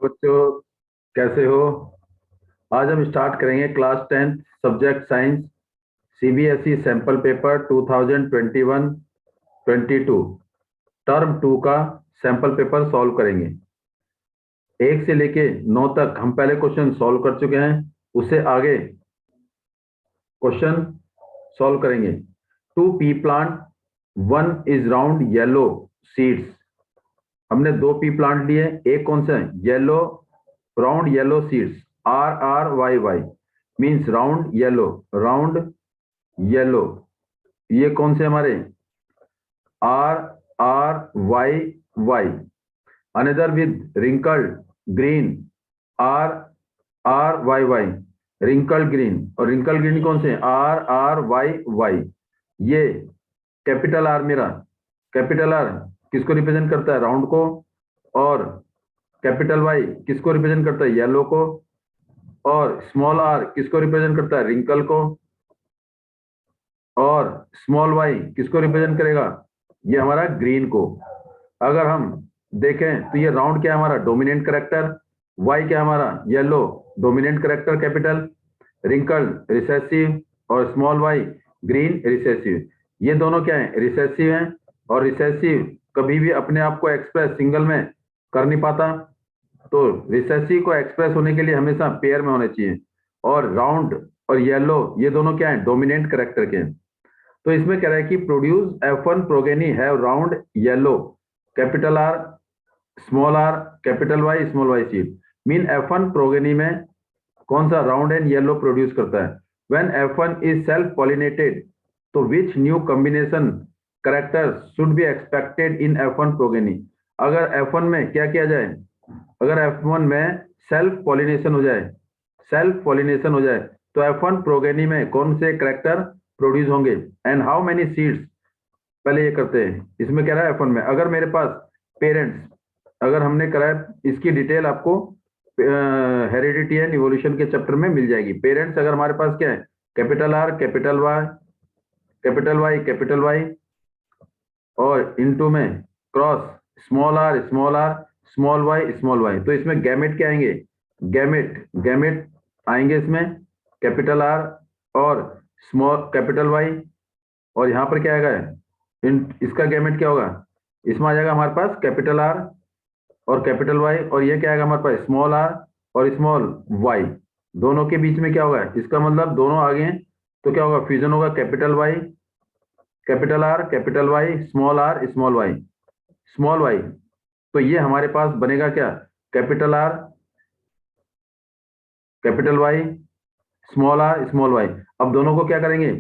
बच्चों, कैसे हो? आज हम स्टार्ट करेंगे class 10 subject science CBSE sample paper 2021-22 term 2 का सैंपल पेपर सॉल्व करेंगे। 1 से लेके 9 तक हम पहले क्वेश्चन सॉल्व कर चुके हैं। उससे आगे क्वेश्चन सॉल्व करेंगे। 2 P plant, 1 is round yellow seeds. हमने 2 पी प्लांट लिए। एक कौन सा है? Yellow, round yellow seeds. RRYY means round yellow, round yellow. ये कौन से हमारे? RRYY। Another with wrinkled green, RRYY wrinkled green. और रिंकल्ड ग्रीन कौन से? RRYY। ये कैपिटल आर मेरा, कैपिटल आर किसको रिप्रेजेंट करता है? राउंड को। और कैपिटल वाई किसको रिप्रेजेंट करता है? येलो को। और स्मॉल आर किसको रिप्रेजेंट करता है? रिंकल को। और स्मॉल वाई किसको रिप्रेजेंट करेगा? ये हमारा ग्रीन को। अगर हम देखें तो ये राउंड क्या है हमारा? Dominant character. वाई क्या है हमारा? Yellow, dominant character capital. Wrinkle recessive. और स्मॉल वाई ग्रीन रिसेसिव। ये दोनों क्या है? रिसेसिव हैं। और रिसेसिव कभी भी अपने आप को एक्सप्रेस सिंगल में कर नहीं पाता। तो रिसेसिव को एक्सप्रेस होने के लिए हमेशा पेयर में होने चाहिए। और राउंड और येलो ये दोनों क्या है? डोमिनेंट करेक्टर के हैं। तो इसमें कह रहा है कि produce F1 progeny have round yellow capital R small R capital Y small Y seed. Mean F1 progeny में कौन सा राउंड एंड येलो प्रोड्यूस करता है? When F1 is self pollinated, तो which new combination character should be expected in F1 progeny. अगर F1 में क्या किया जाए? अगर F1 में सेल्फ पॉलिनेशन हो जाए, सेल्फ पॉलिनेशन हो जाए, तो F1 प्रोगेनी में कौन से करेक्टर प्रोड्यूस होंगे? And how many seeds? पहले ये करते हैं। इसमें कह रहा है F1 में अगर मेरे पास पेरेंट्स, अगर हमने करा है इसकी डिटेल आपको हेरिडिटी एंड इवोल्यूशन के चैप्टर में मिल जाएगी। पेरेंट्स अगर हमारे पास क्या है? Capital R capital Y capital Y capital Y. और इनटू में cross small R small Y. तो इसमें गैमेट क्या आएंगे? गैमेट गैमेट आएंगे इसमें कैपिटल आर और स्मॉल कैपिटल वाई। और यहाँ पर क्या आएगा? इसका गैमेट क्या होगा? इसमें आ जाएगा हमारे पास कैपिटल आर और कैपिटल वाई। और ये क्या आएगा हमारे पास? स्मॉल आर और स्मॉल वाई। दोनों के बीच में क्या होगा? इसका मतलब दोनों आगे हैं तो क्या होगा? फ्यूजन होगा capital Y capital R capital Y small R small Y small Y. तो ये हमारे पास बनेगा क्या? Capital R capital Y small R small Y. अब दोनों को क्या करेंगे?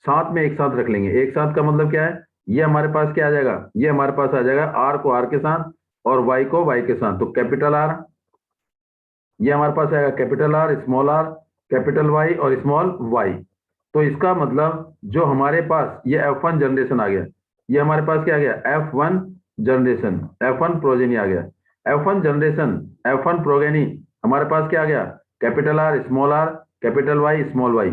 साथ में एक साथ रख लेंगे। एक साथ का मतलब क्या है? ये हमारे पास क्या आ जाएगा? ये हमारे पास आ जाएगा आर को आर के साथ और वाई को वाई के साथ। तो कैपिटल आर ये हमारे पास आएगा कैपिटल आर कैपिटल वाई और स्मॉल वाई। तो इसका मतलब जो हमारे पास ये F1 जनरेशन आ गया, ये हमारे पास क्या आ गया? F1 जनरेशन, F1 प्रोजेनी आ गया। F1 जनरेशन F1 प्रोजेनी हमारे पास क्या आ गया? Capital R capital Y small Y.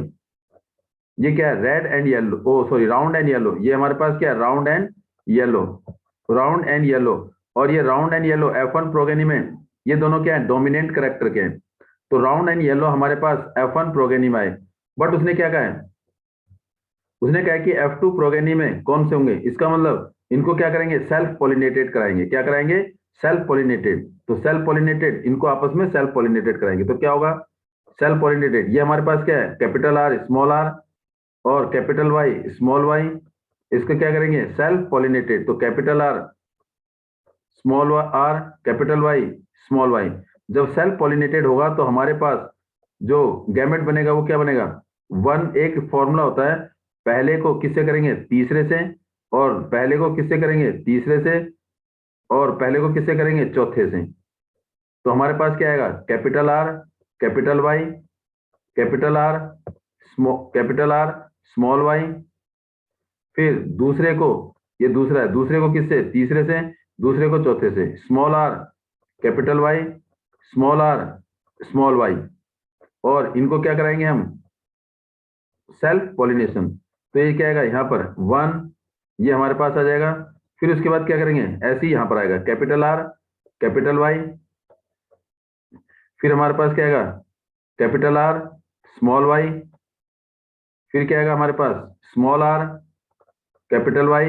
ये क्या है? Red and yellow, oh sorry round and yellow. ये हमारे पास क्या है? Round and yellow, round and yellow. और ये round and yellow F1 progeny में ये दोनों क्या है? डोमिनेंट करेक्टर के हैं। तो राउंड एंड येलो हमारे पास F1 प्रोगेनी में आए। बट उसने क्या कहा है? उसने कहा है कि F2 प्रोगेनी में कौन से होंगे? इसका मतलब इनको क्या करेंगे? सेल्फ पॉलिनेटेड कराएंगे। क्या कराएंगे? Self pollinated. तो सेल्फ पॉलिनेटेड, इनको आपस में सेल्फ पॉलिनेटेड कराएंगे तो क्या होगा? Self pollinated. ये हमारे पास क्या है? कैपिटल आर स्मॉल आर और कैपिटल वाई स्मॉल वाई। इसको क्या करेंगे? Self pollinated. तो capital R small R capital Y small Y. जब सेल्फ पॉलिनेटेड होगा तो हमारे पास जो गैमेट बनेगा वो क्या बनेगा? वन, एक फॉर्मूला होता है, पहले को किससे करेंगे? तीसरे से। और पहले को किससे करेंगे? तीसरे से। और पहले को किससे करेंगे? चौथे से। तो हमारे पास क्या आएगा? Capital R capital Y capital R capital R small Y. फिर दूसरे को, ये दूसरा है, दूसरे को किससे? तीसरे से। दूसरे को चौथे से। Small R capital Y small R small Y. और इनको क्या कराएंगे हम? Self pollination. तो ये क्या आएगा यहाँ पर? वन, ये हमारे पास आ जाएगा। फिर उसके बाद क्या करेंगे? ऐसे ही यहाँ पर आएगा कैपिटल आर कैपिटल वाई फिर हमारे पास क्या आएगा, कैपिटल आर स्मॉल वाई, फिर क्या आएगा हमारे पास स्मॉल आर कैपिटल वाई,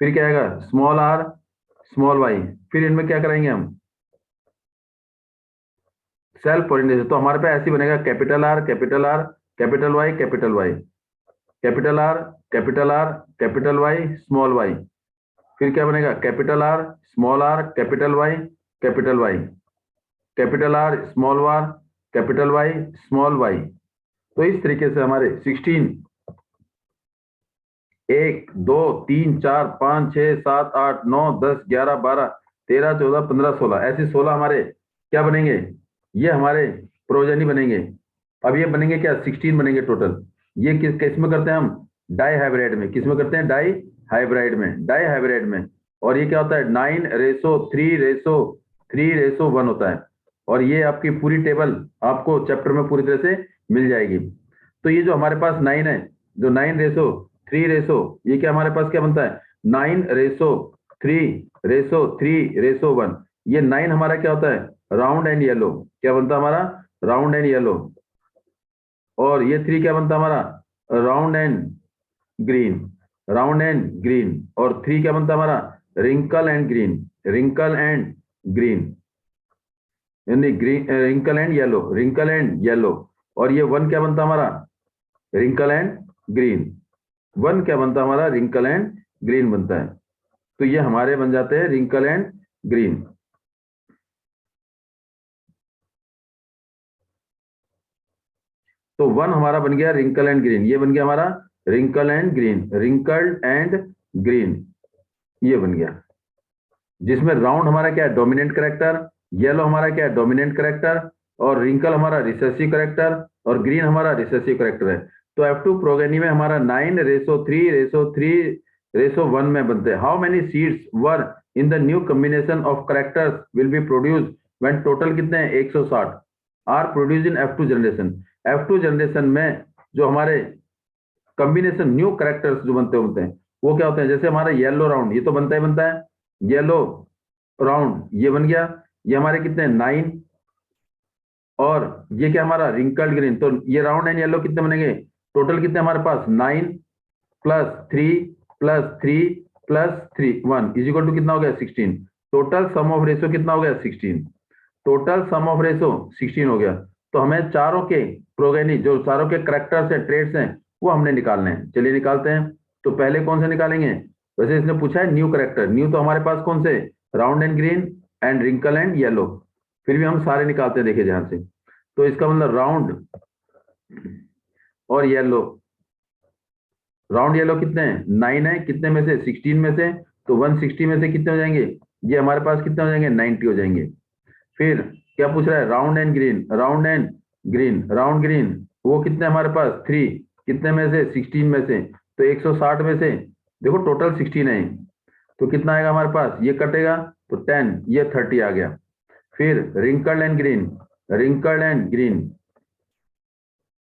फिर क्या आएगा स्मॉल आर स्मॉल वाई, फिर इनमें क्या कराएंगे हम सेल्फ कोऑर्डिनेशन। तो हमारे पास ऐसे बनेगा capital R capital R capital Y capital Y, capital R capital R capital Y small Y, फिर क्या बनेगा capital R small R capital Y capital Y, capital R small R capital Y small Y. तो इस तरीके से हमारे 16 1 2 3 4 5 6 7 8 9 10 11 12 13 14 15 16 ऐसे 16 हमारे क्या बनेंगे, ये हमारे प्रोजेनी बनेंगे। अब ये बनेंगे क्या 16 बनेंगे टोटल। ये किस में करते हैं हम, डाई हाइब्रिड में। किस में करते हैं, डाई हाइब्रिड में, डाई हाइब्रिड में। और ये क्या होता है 9:3:3:1 होता है। और ये आपकी पूरी टेबल आपको चैप्टर में पूरी तरह से मिल जाएगी। तो ये जो हमारे पास 9 है, जो 9:3:, ये क्या हमारे पास क्या बनता है 9:3:3:1। ये 9 हमारा क्या होता है राउंड एंड येलो, क्या बनता है हमारा राउंड एंड येलो। और ये 3 क्या बनता है हमारा round and green, round and green. और 3 क्या बनता है हमारा wrinkle and green, wrinkle and green, यानी green wrinkle and yellow, wrinkle and yellow. और ये 1 क्या बनता है हमारा रिंकल एंड ग्रीन, 1 क्या बनता है हमारा रिंकल एंड ग्रीन बनता है। तो ये हमारे बन जाते हैं रिंकल एंड ग्रीन। तो 1 हमारा बन गया रिंकल एंड ग्रीन, ये बन गया हमारा wrinkle and green, wrinkled and green, ये बन गया। जिसमें राउंड हमारा क्या है डोमिनेंट करेक्टर, येलो हमारा क्या है डोमिनेंट करेक्टर, और रिंकल हमारा रिसेसिव करेक्टर, और ग्रीन हमारा रिसेसिव करेक्टर है। तो F2 प्रोगेनी में हमारा 9:3:3:1 में बनते हैं। How many seeds were in the new combination of characters will be produce when total कितने हैं 160 are produce in F2 generation. F2 generation में जो हमारे कॉम्बिनेशन न्यू करेक्टर्स जो बनते हैं वो क्या होते हैं, जैसे हमारा येलो राउंड, ये तो बनता ही बनता है येलो राउंड, ये बन गया। ये हमारे कितने 9, और ये क्या हमारा रिंकल्ड ग्रीन। तो ये राउंड एंड येलो कितने बनेंगे टोटल, कितने हमारे पास 9 + 3 + 3 + 3 1 इज इक्वल टू कितना हो गया 16। टोटल सम ऑफ रेशो कितना हो गया 16, टोटल सम ऑफ रेशो 16 हो गया। तो हमें चारों के प्रोगेनी जो चारों के करेक्टर्स हैं ट्रेड्स हैं वो हमने निकालने हैं। चलिए निकालते हैं। तो पहले कौन से निकालेंगे, वैसे इसने पूछा है न्यू करेक्टर, न्यू तो हमारे पास कौन से round and green and wrinkle and yellow, फिर भी हम सारे निकालते हैं देखिए ध्यान से। तो इसका मतलब राउंड और येलो, राउंड येलो कितने हैं 9 है, कितने में से 16 में से, तो 160 में से कितने हो जाएंगे, ये हमारे पास कितने हो जाएंगे 90 हो जाएंगे। फिर क्या पूछ रहा है round and green, round and green, round green वो कितने हमारे पास 3, कितने में से 16 में से, तो 160 में से देखो टोटल 16 है, तो कितना आएगा हमारे पास, ये कटेगा तो 10, ये 30 आ गया। फिर wrinkled and green, wrinkled and green,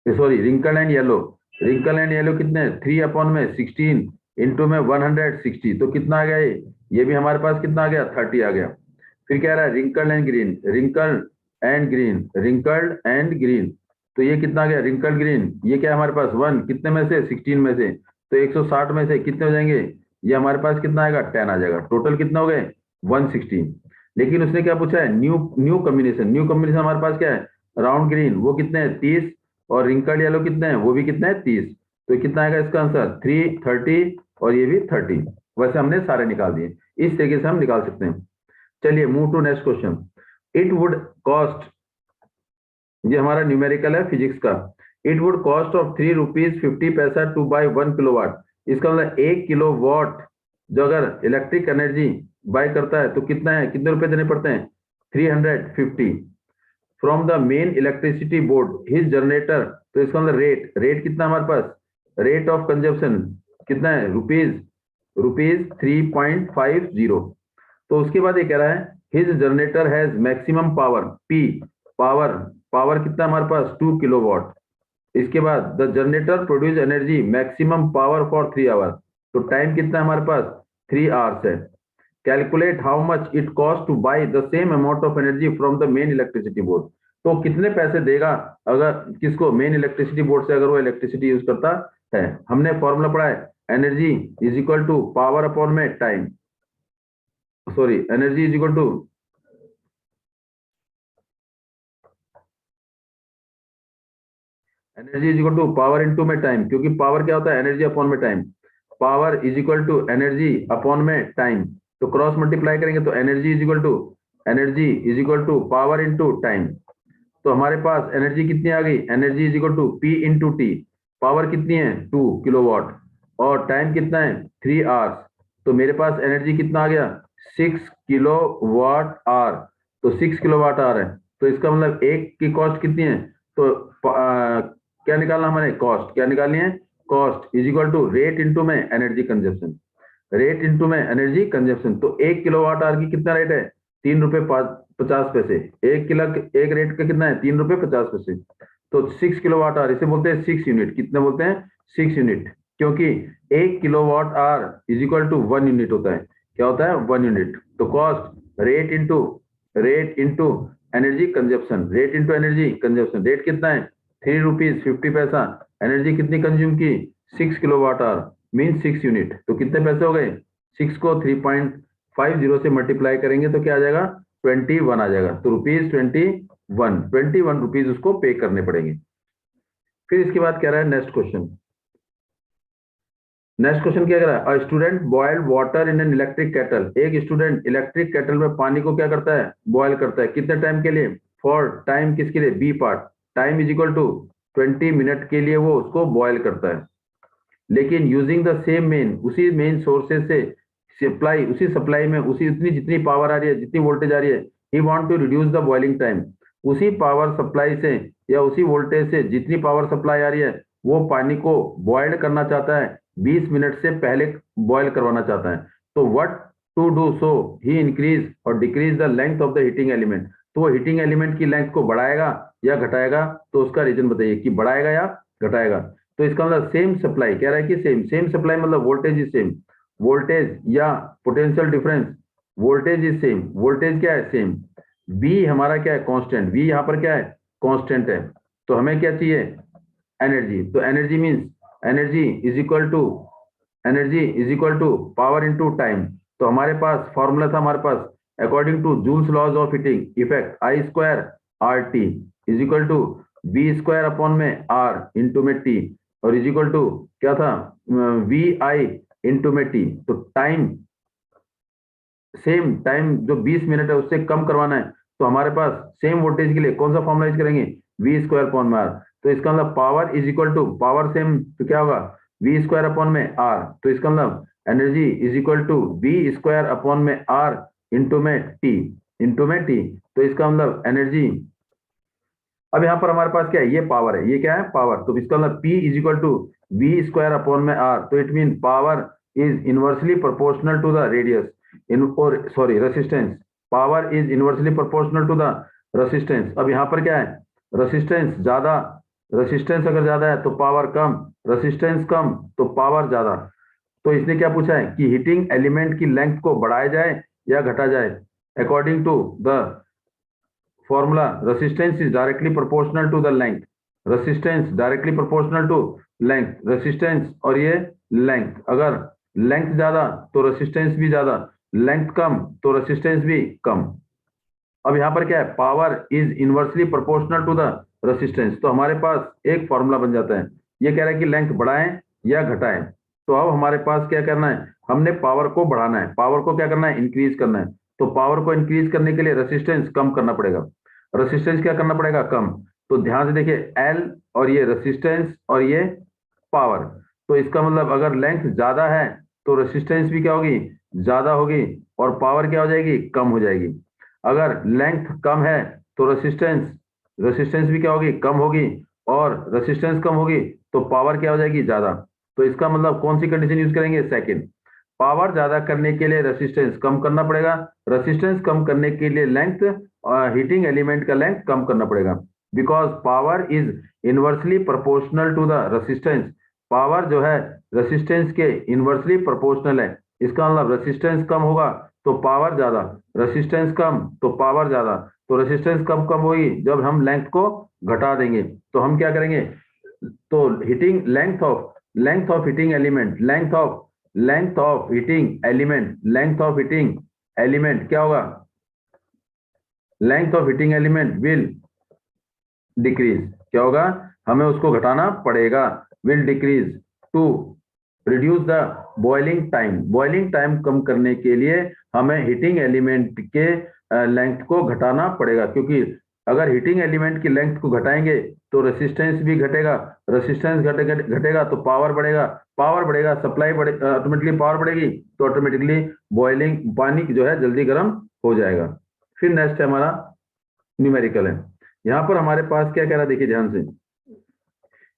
sorry wrinkle and yellow, wrinkle and yellow कितने 3/16 इंटू में 160, तो कितना आ गया ये भी हमारे पास कितना आ गया 30 आ गया। फिर क्या रहा है wrinkle and green, wrinkle and green, wrinkled and green, तो ये कितना आ गया रिंकल ग्रीन, ये क्या है हमारे पास 1, कितने में से 16 में से, तो 160 में से कितने हो जाएंगे, ये हमारे पास कितना आएगा 10 आ जाएगा। टोटल कितना हो गए 160। लेकिन उसने क्या पूछा है new new combination, new combination हमारे पास क्या है राउंड ग्रीन वो कितने हैं 30, और रिंकल्ड येलो कितने हैं वो भी कितने हैं 30, तो कितना आएगा इसका आंसर 3 30 और ये भी 30। वैसे हमने सारे निकाल दिए, इस तरीके से हम निकाल सकते हैं। चलिए move to next question. It would cost, ये हमारा न्यूमेरिकल है फिजिक्स का, it would cost of ₹3.50 to buy 1 kilowatt. इसका मतलब 1 किलोवाट जो अगर इलेक्ट्रिक एनर्जी बाय करता है तो कितना है, कितने रुपए देने पड़ते हैं 350 from the main electricity board his generator. तो इसका मतलब रेट, रेट कितना हमारे पास, रेट ऑफ कंजप्शन कितना है रुपीज 3.50। तो उसके बाद ये कह रहा है his generator has maximum power P, power power कितना हमारे पास 2 किलोवाट। इसके बाद the generator produce energy maximum power for 3 hour, तो टाइम कितना हमारे पास 3 आवर्स है। Calculate how much it cost to buy the same amount of energy from the main electricity board. तो कितने पैसे देगा अगर किसको, मेन इलेक्ट्रिसिटी बोर्ड से अगर वो इलेक्ट्रिसिटी यूज करता है। हमने फॉर्मूला पढ़ा है, energy is equal to power upon में time, sorry energy is equal to energy is equal to power into में टाइम, क्योंकि पावर क्या होता है, एनर्जी अपॉन में time. Power is equal to energy upon में टाइम, तो क्रॉस मल्टीप्लाई करेंगे तो energy is equal to power into time. तो हमारे पास एनर्जी कितनी आ गई, energy is equal to P into T. Power कितनी है 2 किलोवाट और टाइम कितना है 3 आवर्स। तो मेरे पास एनर्जी कितना आ गया 6 किलोवाट आवर। तो 6 किलोवाट आवर है, तो इसका मतलब एक की कॉस्ट कितनी है। तो क्या निकालना हमारे, कॉस्ट क्या निकालनी है, cost is equal to rate into में एनर्जी कंजप्शन, रेट इंटू में एनर्जी कंजप्शन। तो 1 किलोवाट आवर की कितना रेट है, 3 रुपए 50 पैसे। एक रेट का कितना है 3 रुपए 50 पैसे। तो 6 किलोवाट आवर, इसे बोलते हैं 6 यूनिट। कितने बोलते हैं 6 यूनिट, क्योंकि 1 kilowatt hour is equal to 1 unit होता है। क्या होता है 1 यूनिट। तो cost rate into energy consumption, rate into energy consumption. Rate कितना है 3 रुपीज 50 पैसा। एनर्जी कितनी कंज्यूम की 6 किलोवाट आवर मीन 6 यूनिट। तो कितने पैसे हो गए, 6 को 3.50 से मल्टीप्लाई करेंगे तो क्या आ जाएगा 21 आ जाएगा। तो ₹21 उसको पे करने पड़ेंगे। फिर इसके बाद कह रहा है नेक्स्ट क्वेश्चन, क्या कह रहा है, a student boiled water in an electric kettle. एक स्टूडेंट इलेक्ट्रिक केटल में पानी को क्या करता है, बॉयल करता है। कितने टाइम के लिए, फॉर टाइम, किसके लिए, B part. Time is equal to 20 minute के लिए वो उसको बॉयल करता है। लेकिन यूजिंग द सेम मेन, उसी मेन सोर्सेज से सप्लाई, उसी सप्लाई में उसी उतनी जितनी पावर आ रही है, जितनी वोल्टेज आ रही है, he want to reduce the boiling time. उसी पावर सप्लाई से या उसी वोल्टेज से जितनी पावर सप्लाई आ रही है, वो पानी को बॉयल करना चाहता है, 20 मिनट से पहले बॉयल करवाना चाहता है। तो what to do, so he increase और decrease the length of the heating element. तो वो हीटिंग एलिमेंट की लेंथ को बढ़ाएगा या घटाएगा, तो उसका रीजन बताइए कि बढ़ाएगा या घटाएगा। तो इसका मतलब सेम सप्लाई, कह रहा है कि सेम सप्लाई मतलब वोल्टेज इज सेम, वोल्टेज या potential difference, voltage is same, voltage क्या है सेम। बी हमारा क्या है कांस्टेंट, बी यहाँ पर क्या है कांस्टेंट है। तो हमें क्या चाहिए एनर्जी। तो energy means energy is equal to power into time. तो हमारे पास फॉर्मूला था, हमारे पास according to Joule's laws of heating effect, I square R T is equal to B square upon में आर इंटू में टी, और इज इक्वल टू क्या था वी आई इंटू में टी। तो टाइम, सेम टाइम जो 20 मिनट है उससे कम करवाना है, तो हमारे पास सेम वोल्टेज के लिए कौन सा फॉर्मूला यूज करेंगे, वी स्क्वायर अपॉन में आर। तो इसका मतलब power is equal to, power same तो क्या होगा वी स्क्वायर अपॉन में आर। तो इसका मतलब energy is equal to V square upon में आर इंटू में टी। तो इसका मतलब एनर्जी, अब यहाँ पर हमारे पास क्या है, ये पावर है, ये क्या है पावर। तो इसका मतलब P is equal to V square upon में आर। तो it mean power is inversely proportional to the radius in, और sorry resistance, power is inversely proportional to the resistance. अब यहाँ पर क्या है, रेसिस्टेंस ज्यादा, रेसिस्टेंस अगर ज्यादा है तो पावर कम, रेसिस्टेंस कम तो पावर ज्यादा। तो इसने क्या पूछा है कि हीटिंग एलिमेंट की लेंथ को बढ़ाया जाए या घटा जाए। According to the formula, resistance is directly proportional to the length, resistance directly proportional to length, resistance और ये length, अगर length ज्यादा तो resistance भी ज्यादा, length कम तो resistance भी कम। अब यहाँ पर क्या है, power is inversely proportional to the resistance. तो हमारे पास एक फॉर्मूला बन जाता है, ये कह रहा है कि लेंथ बढ़ाएं या घटाएं। तो अब हमारे पास क्या करना है, हमने पावर को बढ़ाना है, पावर को क्या करना है इंक्रीज करना है। तो पावर को इंक्रीज करने के लिए रेसिस्टेंस कम करना पड़ेगा, रेसिस्टेंस क्या करना पड़ेगा कम। तो ध्यान से देखिए एल और ये रेसिस्टेंस और ये पावर। तो इसका मतलब अगर लेंथ ज्यादा है तो रेसिस्टेंस भी क्या होगी ज्यादा होगी, और पावर क्या हो जाएगी कम हो जाएगी। अगर लेंथ कम है तो रेसिस्टेंस भी क्या होगी कम होगी, और रेसिस्टेंस कम होगी तो पावर क्या हो जाएगी ज्यादा। तो इसका मतलब कौन सी कंडीशन यूज करेंगे, सेकंड। पावर ज्यादा करने के लिए रेसिस्टेंस कम करना पड़ेगा, रेसिस्टेंस कम करने के लिए लेंथ, हीटिंग एलिमेंट का लेंथ कम करना पड़ेगा। Because power is inversely proportional to the resistance, power जो है रेसिस्टेंस के इनवर्सली प्रोपोर्शनल है। इसका मतलब रेसिस्टेंस कम होगा तो पावर ज्यादा, रेसिस्टेंस कम तो पावर ज्यादा। तो रेसिस्टेंस कब कब होगी, जब हम लेंथ को घटा देंगे। तो हम क्या करेंगे, तो heating length of heating element, length of heating element, length of heating element क्या होगा, length of heating element will decrease. क्या होगा, हमें उसको घटाना पड़ेगा, will decrease to reduce the boiling time कम करने के लिए हमें हीटिंग एलिमेंट के लेंथ को घटाना पड़ेगा, क्योंकि अगर हीटिंग एलिमेंट की लेंथ को घटाएंगे तो रेसिस्टेंस भी घटेगा, रेसिस्टेंस घटेगा तो पावर बढ़ेगा, सप्लाई बढ़े, ऑटोमेटिकली पावर बढ़ेगी, तो ऑटोमेटिकली बॉइलिंग पानी जो है जल्दी गर्म हो जाएगा। फिर नेक्स्ट है हमारा न्यूमेरिकल है। यहाँ पर हमारे पास क्या कह रहा है, देखिए ध्यान से,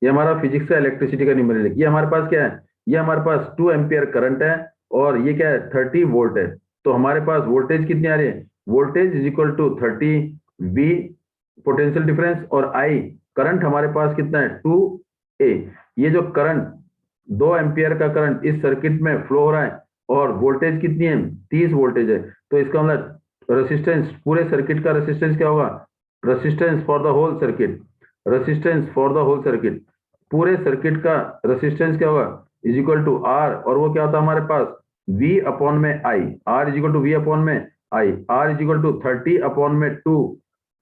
ये हमारा फिजिक्स का इलेक्ट्रिसिटी का न्यूमेरिकल। ये हमारे पास क्या है, ये हमारे पास 2 एम्पियर करंट है और ये क्या है 30 वोल्ट है। तो हमारे पास वोल्टेज कितनी आ रही है, voltage is equal to 30 V potential difference, और आई करंट हमारे पास कितना है 2 ए। ये जो करंट 2 एम्पियर का करंट इस सर्किट में फ्लो हो रहा है और वोल्टेज कितनी है 30 वोल्टेज है। तो इसका मतलब रेसिस्टेंस, पूरे सर्किट का रेसिस्टेंस क्या होगा, resistance for the whole circuit, resistance for the whole circuit, पूरे सर्किट का रेसिस्टेंस क्या होगा, इज इक्वल टू आर, और वो क्या होता है हमारे पास V अपॉन में I, R is equal to V upon में I, R is equal to 30 upon में 2,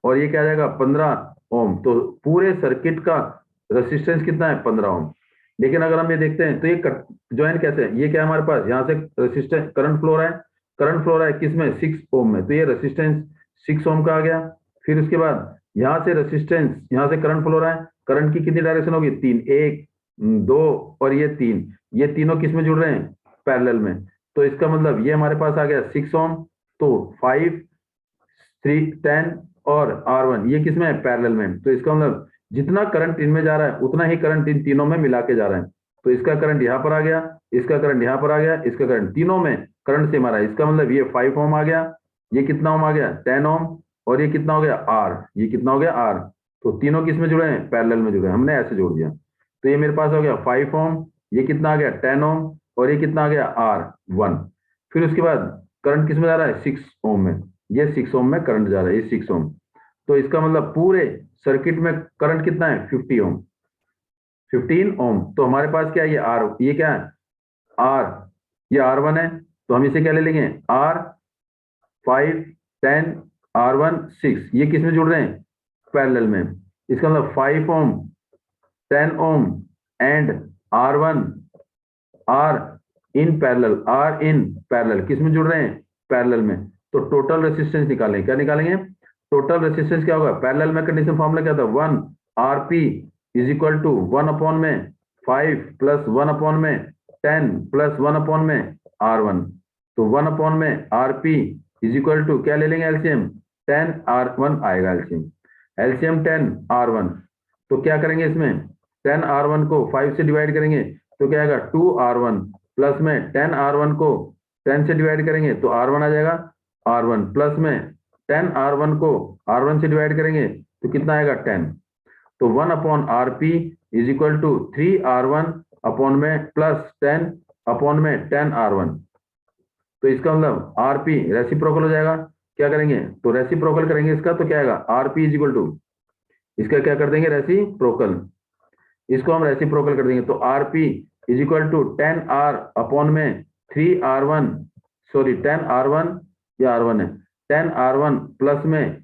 और ये क्या आ जाएगा 15 ओम। तो पूरे सर्किट का रेसिस्टेंस कितना है 15 ओम। लेकिन अगर हम ये देखते हैं तो ये ज्वाइन कैसे है, ये क्या है हमारे पास, यहाँ से रेसिस्टेंस करंट फ्लो रहा है, करंट फ्लो रहा है किसमें 6 ओम में, तो ये रेसिस्टेंस 6 ओम का आ गया। फिर उसके बाद यहाँ से रेसिस्टेंस, यहाँ से करंट फ्लो रहा है, करंट की कितनी डायरेक्शन होगी, 3, 1, 2 और ये 3, ये तीनों किस में जुड़ रहे हैं, पैरेलल में। तो इसका मतलब ये हमारे पास आ गया 6 ओम, तो 5, 3, 10 और R1 ये किस में है, पैरेलल में। तो इसका मतलब जितना करंट इनमें जा रहा है उतना ही करंट इन तीनों में मिला के जा रहा है। तो इसका करंट यहाँ पर आ गया, इसका करंट यहाँ पर आ गया, इसका करंट, तीनों में करंट सेम आ रहा है। इसका मतलब ये 5 ओम आ गया, ये कितना ओम आ गया 10 ओम, और ये कितना हो गया R, ये कितना हो गया R। तो तीनों किस में जुड़े हैं, पैरेलल में जुड़े हैं, हमने ऐसे जोड़ दिया। तो ये मेरे पास हो गया 5 ओम, ये कितना आ गया 10 ओम, और ये कितना आ गया R1। फिर उसके बाद करंट किस में जा रहा है 6 ओम में, ये 6 ओम में करंट जा रहा है, ये 6 ओम। तो इसका मतलब पूरे सर्किट में करंट कितना है 50 ओम, 15 ओम। तो हमारे पास क्या है, ये आर, ये क्या है आर, ये R1 है, तो हम इसे क्या ले लेंगे R 5, 10, R1 6, ये किस में जुड़ रहे हैं, पैरेलल में। इसका मतलब 5 ohm, 10 ohm and R1 are in parallel, are in parallel किस में जुड़ रहे हैं, पैरेलल में। तो टोटल रेसिस्टेंस निकालेंगे, क्या निकालेंगे, टोटल रेसिस्टेंस क्या होगा, पैरेलल में कंडीशन फॉर्मूला क्या था, 1 RP is equal to 1 upon में 5 प्लस 1 अपॉन में 10 प्लस 1 अपॉन में R1। तो 1 अपॉन में आरपी इज इक्वल टू क्या ले लेंगे एलसीएम, 10 R1 आएगा एलसीएम, एलसीएम 10 R1। तो क्या करेंगे इसमें, 10 R1 को 5 से डिवाइड करेंगे तो क्या आएगा 2 R1, प्लस में 10 R1 को 10 से डिवाइड करेंगे तो R1 आ जाएगा, R1 प्लस में 10 R1 को R1 से डिवाइड करेंगे तो कितना आएगा 10। तो 1 upon RP is equal to 3R1 upon में प्लस 10 अपॉन में 10 R1। तो इसका मतलब RP रेसिप्रोकल हो जाएगा, क्या करेंगे, तो रेसिप्रोकल करेंगे इसका, तो क्या आएगा RP इज इक्वल टू, इसका क्या कर देंगे रेसिप्रोकल, इसको हम रेसिप्रोकल कर देंगे। तो RP is equal to 10R upon में 3R1, सॉरी 10R1, या R1 है 10R1 प्लस में,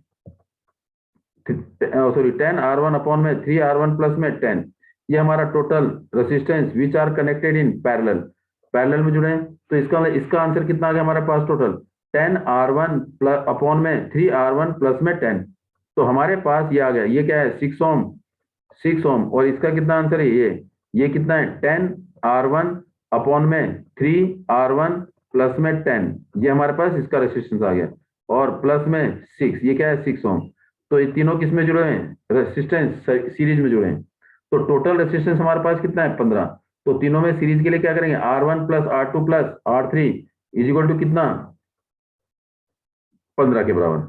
सॉरी 10R1 अपॉन में 3R1 प्लस में 10, ये हमारा total resistance which are connected in parallel, parallel में जुड़े हैं। तो इसका इसका आंसर कितना आ गया हमारे पास, टोटल 10R1 प्लस अपॉन में 3R1 प्लस में 10। तो हमारे पास ये आ गया, ये क्या है 6 ओम, 6 ओम, और इसका कितना आंसर है, ये कितना है 10R1 अपॉन में 3R1 प्लस में 10, ये हमारे पास इसका रेसिस्टेंस आ गया, और प्लस में 6, ये क्या है 6 ओम। तो ये तीनों किस में जुड़े हैं, रेसिस्टेंस सीरीज में जुड़े हैं। तो टोटल रेसिस्टेंस हमारे पास कितना है 15। तो तीनों में सीरीज के लिए क्या करेंगे, R1 plus R2 plus R3 is equal to कितना, 15 के बराबर।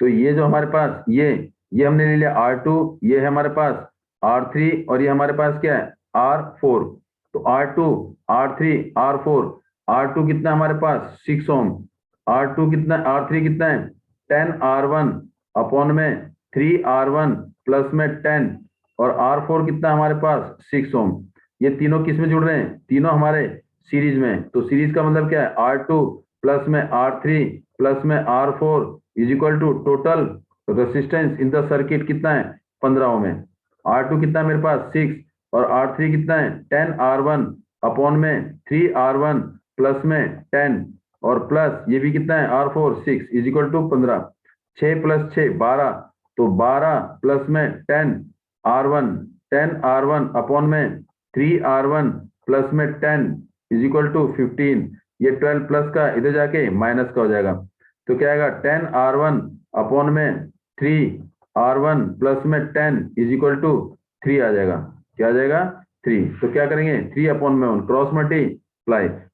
तो ये जो हमारे पास ये हमने ले लिया R2, ये है हमारे पास R3 और ये हमारे पास क्या है R4। तो R2 R3 R4, R2 कितना हमारे पास 6 ओम, R2 कितना, R3 कितना है 10R1 अपॉन में 3R1 प्लस में 10 और R4 कितना हमारे पास 6 ओम। ये तीनों किस में जुड़ रहे हैं, तीनों हमारे सीरीज में। तो सीरीज का मतलब क्या है R2 प्लस में R3 प्लस में R4 is equal to total resistance in the circuit कितना है 15 ओम है। R2 कितना है मेरे पास 6 और R3 कितना है 10R1 अपॉन में 3R1 प्लस में 10 और प्लस ये भी कितना है R4 6 is equal to 15। 6 plus 6 12, तो 12 प्लस में 10R1 अपॉन में 3R1 प्लस में 10 इज इक्वल टू 15। ये 12 प्लस का इधर जाके माइनस का हो जाएगा, तो क्या आएगा 10R1 अपॉन में 3R1 प्लस में 10 इज इक्वल टू 3 आ जाएगा। क्या आ जाएगा 3। तो क्या करेंगे 3 अपॉन में 1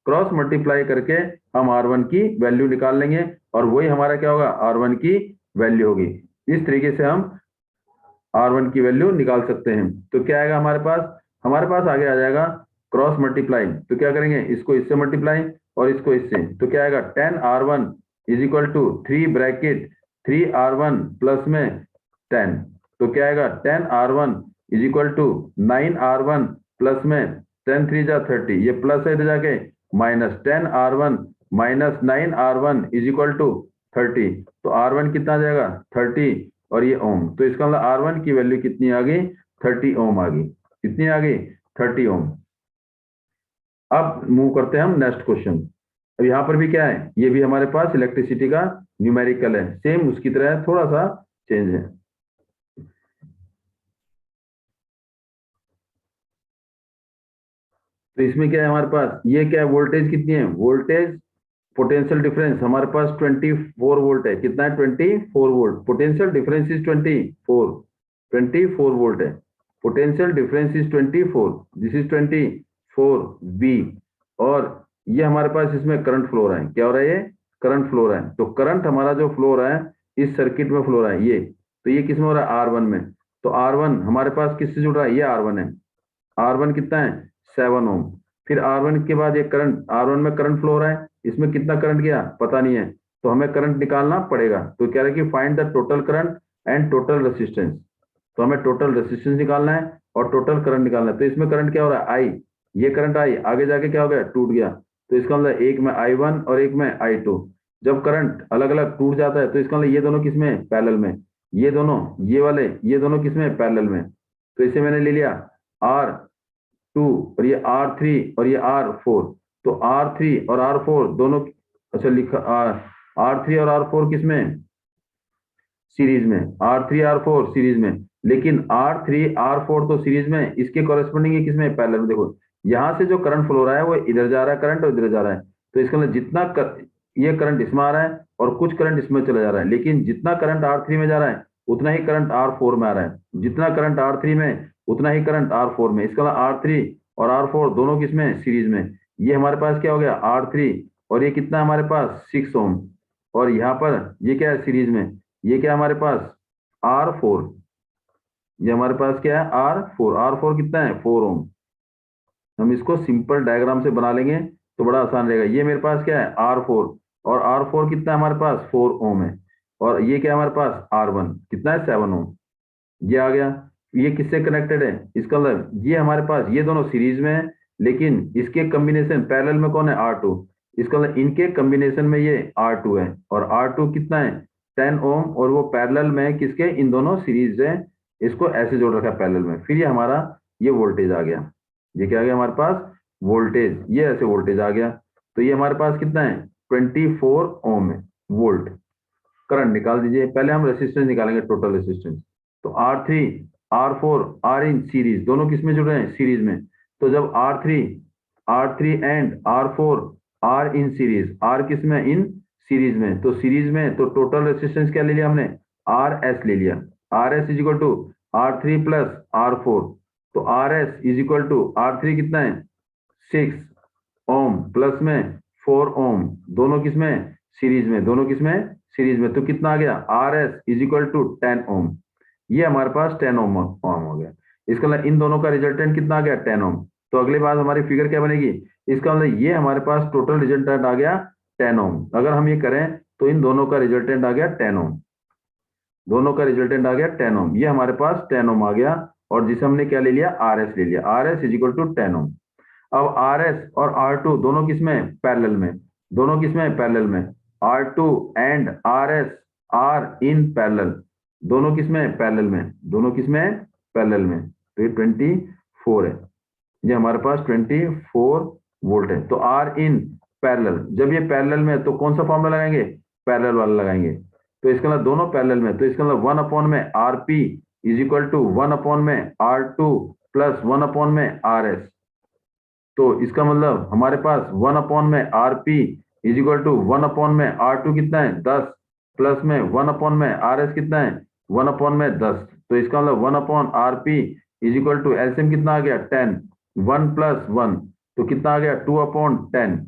क्रॉस मल्टीप्लाई करके हम R1 की वैल्यू निकाल लेंगे और वही हमारा क्या होगा R1 की वैल्यू होगी। इस तरीके से हम R1 की वैल्यू निकाल सकते हैं। तो क्या आएगा हमारे पास आगे आ जाएगा क्रॉस मल्टीप्लाई। तो क्या करेंगे इसको इससे मल्टीप्लाई और इसको इससे, तो क्या आएगा 10R1 is equal to 3 bracket 3R1 plus में 10। तो क्या आएगा 10R1 is equal to 9R1 plus में 10 3 जा 30, ये प्लस है इधर जाके minus 10R1 minus 9R1 is equal to 30। तो R1 कितना आ जाएगा 30 और ये ओम। तो इसका मतलब R1 की वैल्यू कितनी आ गई 30 ओम आ गई। कितनी आ गई 30 ओम। अब मूव करते हैं हम नेक्स्ट क्वेश्चन। अब यहाँ पर भी क्या है, ये भी हमारे पास इलेक्ट्रिसिटी का न्यूमेरिकल है, सेम उसकी तरह थोड़ा सा चेंज है। तो इसमें क्या है हमारे पास, ये क्या है वोल्टेज कितनी है, वोल्टेज पोटेंशियल डिफरेंस हमारे पास 24 वोल्ट है। कितना है 24 volt. Potential difference is 24 volt है। Potential difference is 24, this is 24 V। और ये हमारे पास इसमें करंट फ्लो हो रहा है। क्या हो रहा है, ये करंट फ्लो हो रहा है। तो करंट हमारा जो फ्लो हो रहा है इस सर्किट में फ्लो हो रहा है ये, तो ये किस में हो रहा है R1 में। तो R1 हमारे पास किससे जुड़ रहा है, ये R1 है। R1 कितना है 7 ओम। फिर R1 के बाद ये करंट, R1 में करंट फ्लो हो रहा है, इसमें कितना करंट गया पता नहीं है, तो हमें करंट निकालना पड़ेगा। तो कह रहा है कि find the total current and total resistance. तो हमें टोटल रेसिस्टेंस निकालना है और टोटल करंट निकालना है। तो इसमें करंट क्या हो रहा है आई, ये करंट आई आगे जाके क्या हो गया टूट गया। तो इसका मतलब एक में I1 और एक में I2। जब करंट अलग अलग टूट जाता है तो इसका मतलब ये दोनों किसमें पैरेलल में, ये दोनों ये वाले ये दोनों किसमें पैरेलल में। तो इसे मैंने ले लिया R2 और ये R3 और ये R4। तो R3 और R4 दोनों, अच्छा लिखा R3 और R4 किसमें सीरीज में, R3 R4 सीरीज में। लेकिन R3 R4 तो सीरीज में, इसके कॉरेस्पॉन्डिंग है किसमें पैरेलल में। देखो यहां से जो करंट फ्लो हो रहा है वो इधर जा रहा है करंट और इधर जा रहा है। तो इसका मतलब ये करंट इसमें आ रहा है और कुछ करंट इसमें चला जा रहा है। लेकिन जितना करंट R3 में जा रहा है उतना ही करंट R4 में आ रहा है, जितना करंट R3 में उतना ही करंट R4 में। इसका मतलब R3 और R4 दोनों किसमें सीरीज में। ये हमारे पास क्या हो गया R3 और ये कितना हमारे पास 6 ओम, और यहाँ पर ये क्या है सीरीज में, ये क्या हमारे पास R4। ये हमारे पास क्या है R4 कितना है 4 ओम। हम इसको सिंपल डायग्राम से बना लेंगे तो बड़ा आसान रहेगा। ये मेरे पास क्या है R4 और R4 कितना है हमारे पास 4 ओम है, और ये क्या है हमारे पास R1 कितना है 7 ओम। ये आ गया। ये किससे कनेक्टेड है, इसका मतलब ये हमारे पास ये दोनों सीरीज में है, लेकिन इसके कॉम्बिनेशन पैरेलल में कौन है R2। इसका मतलब इनके कॉम्बिनेशन में ये R2 है, और R2 कितना है 10 ओम, और वो पैरेलल में है किसके, इन दोनों सीरीज है, इसको ऐसे जोड़ रखा है पैरेलल में। फिर ये हमारा ये वोल्टेज आ गया, ये क्या आ गया हमारे पास वोल्टेज, ये ऐसे वोल्टेज आ गया। तो ये हमारे पास कितना है 24 ओम है वोल्ट। करंट निकाल दीजिए, पहले हम रेसिस्टेंस निकालेंगे टोटल रेसिस्टेंस। तो R3 R4 are in series, दोनों किस में जुड़ रहे हैं सीरीज में। तो जब R3 and R4 are in series, R किस में इन सीरीज में, तो सीरीज में तो टोटल रेसिस्टेंस क्या ले लिया हमने RS ले लिया। RS is equal to R3 plus R4। तो RS is equal to R3 कितना है 6 ओम प्लस में 4 ओम, दोनों किस में सीरीज में, दोनों किसमें, सीरीज में। तो कितना आ गया, R S is equal to 10 ohm, ये हमारे पास 10 ओम हो गया। इसका मतलब इन दोनों का रिजल्टेंट कितना आ गया, 10 ओम। तो अगली बात हमारी फिगर क्या बनेगी, इसका मतलब ये हमारे पास टोटल रिजल्टेंट आ गया 10 ओम। अगर हम ये करें तो इन दोनों का रिजल्टेंट आ गया 10 ओम, दोनों का रिजल्टेंट आ गया 10 ओम, ये हमारे पास 10 ओम आ गया। और जिसे हमने क्या ले लिया, आर एस ले लिया, R S is equal to 10 ohm. अब आर एस और आर टू दोनों किसमें, पैरेलल में, दोनों किसमें, पैरेलल में। R two and R S are in parallel, दोनों किसमें, पैरेलल में, दोनों किसमें, पैरेलल में। तो ये 24 है, ये हमारे पास 24 वोल्ट है। तो आर इन पैरेलल, जब ये पैरेलल में तो कौन सा फॉर्मूला लगाएंगे, पैरेलल वाला लगाएंगे। तो इसका मतलब दोनों पैरेलल में, तो इसका मतलब 1 अपॉन में R P is equal to 1 upon में आर टू प्लस 1 अपॉन में आर एस। तो इसका मतलब हमारे पास 1 अपॉन में R P is equal to 1 upon में आर टू कितना है 10, प्लस में 1 अपॉन में आर एस कितना है 1 अपॉन में 10। तो इसका मतलब 1 upon R P is equal to LCM कितना आ गया 10, 1 प्लस 1 तो कितना आ गया 2 अपॉन 10।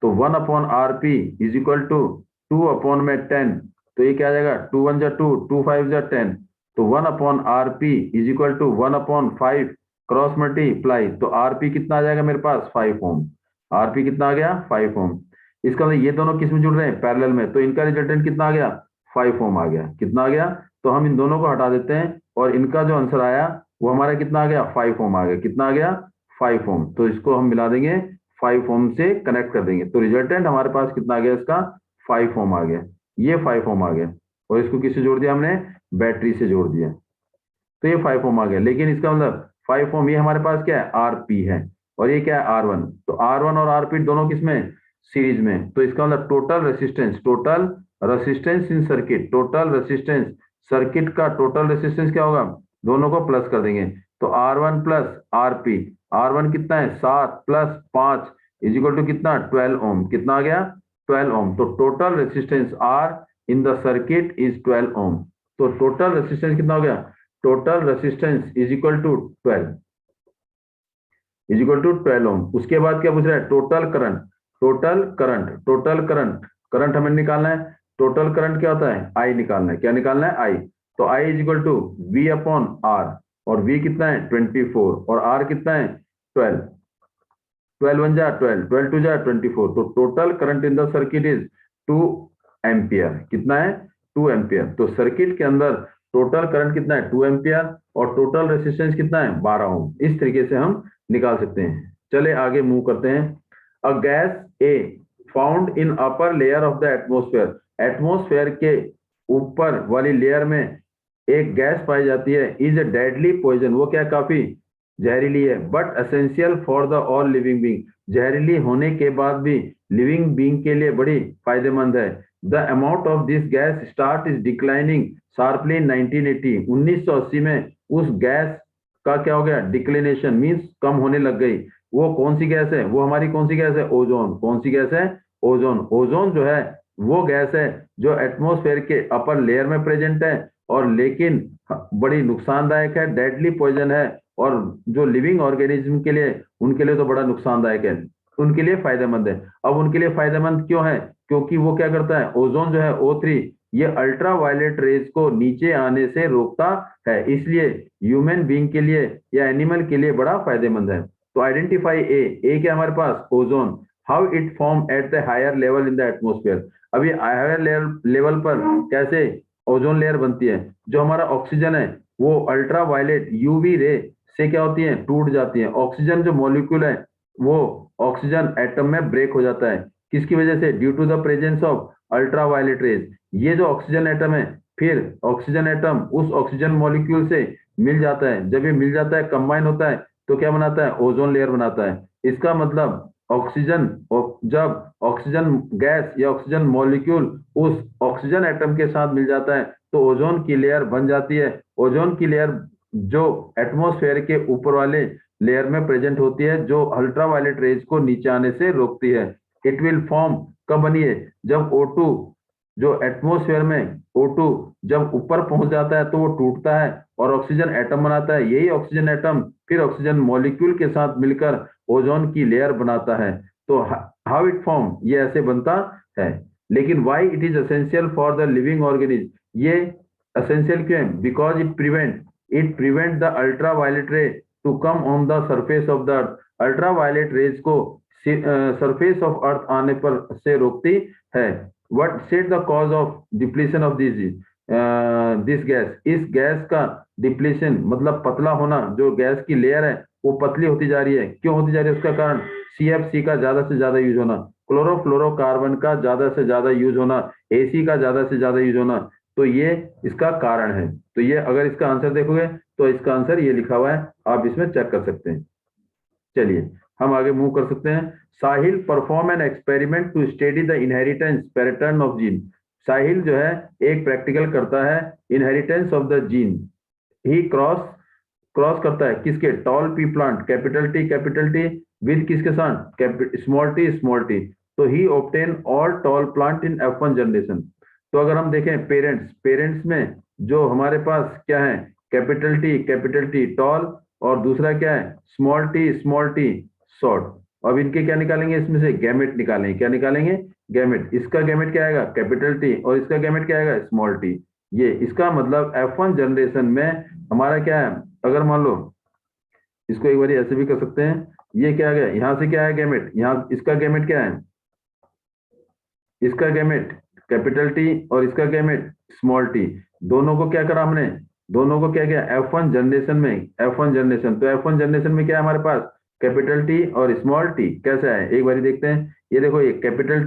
तो 1 upon R P is equal to 2 upon में 10, तो ये क्या आ जाएगा 2 1 जा 2, 2 5 जा 10। तो 1 upon R P is equal to 1 upon 5 cross multiply, तो आरपी कितना आ जाएगा मेरे पास 5 ओम, आरपी कितना आ गया 5 ओम। इसका मतलब ये दोनों किस में जुड़ रहे हैं, पैरेलल में, तो इनका रिजल्टेंट कितना आ गया 5 ओम आ गया, कितना आ गया। तो हम इन दोनों को हटा देते हैं और इनका जो आंसर आया वो हमारा कितना आ गया 5 ओम आ गया, कितना आ गया 5 ओम। तो इसको हम मिला देंगे 5 ओम से कनेक्ट कर देंगे, तो रिजल्टेंट हमारे पास कितना आ गया इसका 5 ओम आ गया, ये 5 ओम आ गया। और इसको किससे जोड़ दिया हमने, बैटरी से जोड़ दिया, तो ये 5 ओम आ गया। लेकिन इसका मतलब 5 ओम ये हमारे पास क्या है आरपी है, और ये क्या है आर1। तो आर1 और आरपी दोनों किसमें, सीरीज में। तो इसका मतलब टोटल रेसिस्टेंस इन सर्किट, टोटल रेसिस्टेंस सर्किट का टोटल रेसिस्टेंस क्या होगा, दोनों को प्लस कर देंगे। तो आर1 प्लस आरपी, आर1 कितना है 7 प्लस 5 इज इक्वल टू कितना 12 ओम, कितना आ गया 12 ओम। तो total resistance R in the circuit is 12 ohm. तो टोटल रेसिस्टेंस कितना हो गया, total resistance is equal to 12, is equal to 12 ohm. उसके बाद क्या पूछ रहा है, टोटल करंट, करंट हमें निकालना है। टोटल करंट क्या होता है, आई निकालना है, क्या निकालना है आई। तो I is equal to V upon R, और वी कितना है 24 और आर कितना है 12, 12 1 जा 12, 12 2 जा 24। तो total current in the circuit is 2 ampere, कितना है 2 एम्पियर। तो सर्किट के अंदर टोटल करंट कितना है 2 एम्पियर और टोटल रेसिस्टेंस कितना है 12 ओम। इस तरीके से हम निकाल सकते हैं। चले आगे मूव करते हैं। A gas A found in upper layer of the atmosphere, atmosphere के ऊपर वाली लेयर में एक गैस पाई जाती है, इज ए डेडली पॉइजन, वो क्या काफी जहरीली है, but essential for the all living being, जहरीली होने के बाद भी लिविंग बींग के लिए बड़ी फायदेमंद है। The amount of this gas start is declining sharply in 1980, 1980 में उस गैस का क्या हो गया डिक्लिनेशन, मींस कम होने लग गई। वो कौन सी गैस है, वो हमारी कौन सी गैस है, ओजोन। कौन सी गैस है, ओजोन। ओजोन जो है वो गैस है जो एटमॉस्फेयर के अपर लेयर में प्रेजेंट है, और लेकिन बड़ी नुकसानदायक है, डेडली पॉइजन है, और जो लिविंग ऑर्गेनिज्म के लिए उनके लिए तो बड़ा नुकसानदायक है, उनके लिए फायदेमंद है। अब उनके लिए फायदेमंद क्यों है, क्योंकि वो क्या करता है, ओजोन जो है O3 ये अल्ट्रा वायलेट रेज को नीचे आने से रोकता है, इसलिए ह्यूमन बीइंग के लिए या एनिमल के लिए बड़ा फायदेमंद है। तो आइडेंटिफाई ए क्या हमारे पास ozone, how it form at the higher level in the atmosphere. अभी हायर लेवल पर कैसे ओजोन लेयर बनती है, जो हमारा ऑक्सीजन है वो अल्ट्रा वायलेट यूवी रे से क्या होती है टूट जाती है। ऑक्सीजन जो मॉलिक्यूल है वो ऑक्सीजन एटम में ब्रेक हो जाता है, किसकी वजह से, due to the presence of ultra violet rays. ये जो ऑक्सीजन एटम है फिर ऑक्सीजन एटम उस ऑक्सीजन मॉलिक्यूल से मिल जाता है, जब ये मिल जाता है कंबाइन होता है तो क्या बनाता है ओजोन लेयर बनाता है। इसका मतलब ऑक्सीजन, जब ऑक्सीजन गैस या ऑक्सीजन मॉलिक्यूल उस ऑक्सीजन एटम के साथ मिल जाता है तो ओजोन की लेयर बन जाती है। ओजोन की लेयर जो एटमॉस्फेयर के ऊपर वाले लेयर में प्रेजेंट होती है, जो अल्ट्रा वायलेट रेज को नीचे आने से रोकती है। इट विल फॉर्म कब बनी है, जब O2 जो एटमॉस्फेयर में O2 जब ऊपर पहुंच जाता है तो वो टूटता है और ऑक्सीजन एटम बनाता है। यही ऑक्सीजन एटम फिर ऑक्सीजन मॉलिक्यूल के साथ मिलकर ओजोन की लेयर बनाता है। तो हाउ इट फॉर्म, ये ऐसे बनता है। लेकिन why it is essential for the living organism, ये एसेंशियल क्यों है? Because it prevent the ultra violet ray to come on the surface of the earth, ultra violet rays को सरफेस ऑफ अर्थ आने पर से रोकती है। What set the cause of depletion of this gas, इस गैस का डिप्लीशन मतलब पतला होना, जो गैस की लेयर है वो पतली होती जा रही है, क्यों होती जा रही है? उसका कारण सीएफसी का ज्यादा से ज्यादा यूज होना, क्लोरोफ्लोरोकार्बन का ज्यादा से ज्यादा यूज होना, एसी का ज्यादा से ज्यादा यूज होना, तो ये इसका कारण है। तो ये अगर इसका आंसर देखोगे तो इसका आंसर ये लिखा हुआ है, आप इसमें चेक कर सकते हैं। चलिए हम आगे मूव कर सकते हैं। Sahil perform an experiment to study the inheritance pattern of gene, Sahil जो है एक प्रैक्टिकल करता है inheritance of the gene. He cross करता है किसके? Tall pea plant capital T with किसके साथ? Small T. तो he obtain all tall plant in F1 generation. तो अगर हम देखें पेरेंट्स में जो हमारे पास क्या है? कैपिटल टी टॉल, और दूसरा क्या है? Small T short. अब इनके क्या निकालेंगे? इसमें से गैमेट निकालेंगे। क्या निकालेंगे? गैमेट। इसका गैमेट क्या आएगा? कैपिटल टी, और इसका गैमेट क्या आएगा? Small T. ये इसका मतलब F1 जनरेशन में हमारा क्या है? अगर मान लो इसको एक बार ऐसे भी कर सकते हैं, ये क्या आ गया? यहां से क्या है? गैमेट। यहाँ इसका गैमेट क्या है? इसका गैमेट कैपिटल टी और इसका गैमेट स्मॉल टी। दोनों को क्या करा हमने? दोनों को क्या किया? F1 जनरेशन में, F1 जनरेशन। तो F1 जनरेशन में क्या है हमारे पास? कैपिटल टी और स्मॉल टी। कैसे है एक बार देखते हैं। ये देखो, ये कैपिटल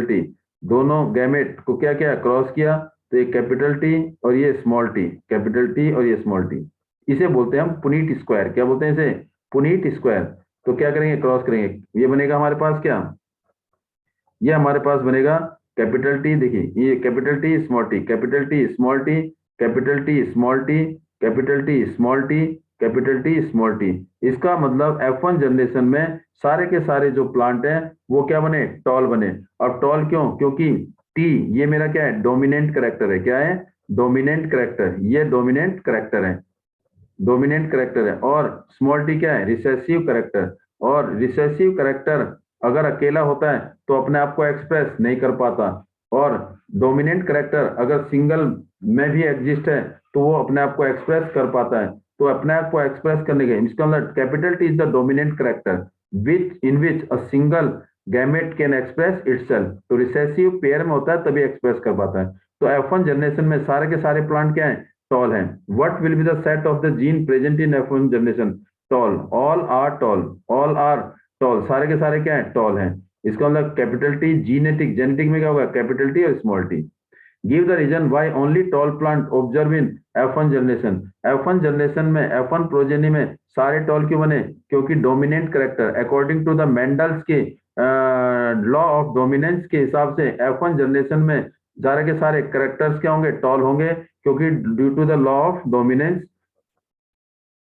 टी, दोनों गैमेट को क्या किया? क्रॉस किया। तो ये कैपिटल टी और ये स्मॉल टी, कैपिटल टी और ये स्मॉल टी। इसे बोलते हैं हम पुनीट स्क्वायर। क्या बोलते हैं इसे? पुनीट स्क्वायर। तो क्या करेंगे? क्रॉस करेंगे। ये बनेगा हमारे पास क्या? ये हमारे पास बनेगा कैपिटल टी। देखिए ये capital T small T, capital T small T, capital T small T, capital T small T, capital T small T. इसका मतलब F1 जनरेशन में सारे के सारे जो प्लांट हैं वो क्या बने? टॉल बने। अब टॉल क्यों? क्योंकि टी ये मेरा क्या है? डोमिनेंट करेक्टर है। क्या है? Dominant character. ये डोमिनेंट करेक्टर है, डोमिनेंट करेक्टर है। और स्मॉल टी क्या है? Recessive character. और रिसेसिव करेक्टर अगर अकेला होता है तो अपने आप को एक्सप्रेस नहीं कर पाता, और डोमिनेंट करेक्टर अगर सिंगल में भी एग्जिस्ट है तो वो अपने आप को एक्सप्रेस कर पाता है। तो अपने आप को एक्सप्रेस करने के इसका मतलब capital T is the dominant character which a single gamete can express itself. तो रिसेसिव पेयर में होता है तभी एक्सप्रेस कर पाता है। तो F1 जनरेशन में सारे के सारे प्लांट क्या है? टॉल है। What will be the set of the gene present in F1 generation? Tall. All are tall. All are tall. सारे के सारे क्या है? टॉल हैं। इसका मतलब कैपिटल टी जीनेटिक, जेनेटिक में क्या होगा? कैपिटल टी और small T. Give the reason why only tall plant observe in F1 generation. F1 generation में F1 प्रोजेनी में सारे टॉल क्यों बने? क्योंकि dominant character according to the Mendel's के लॉ ऑफ डोमिनेंस के हिसाब से F1 जनरेशन में सारे के सारे करेक्टर्स क्या होंगे? टॉल होंगे, क्योंकि due to the law of dominance.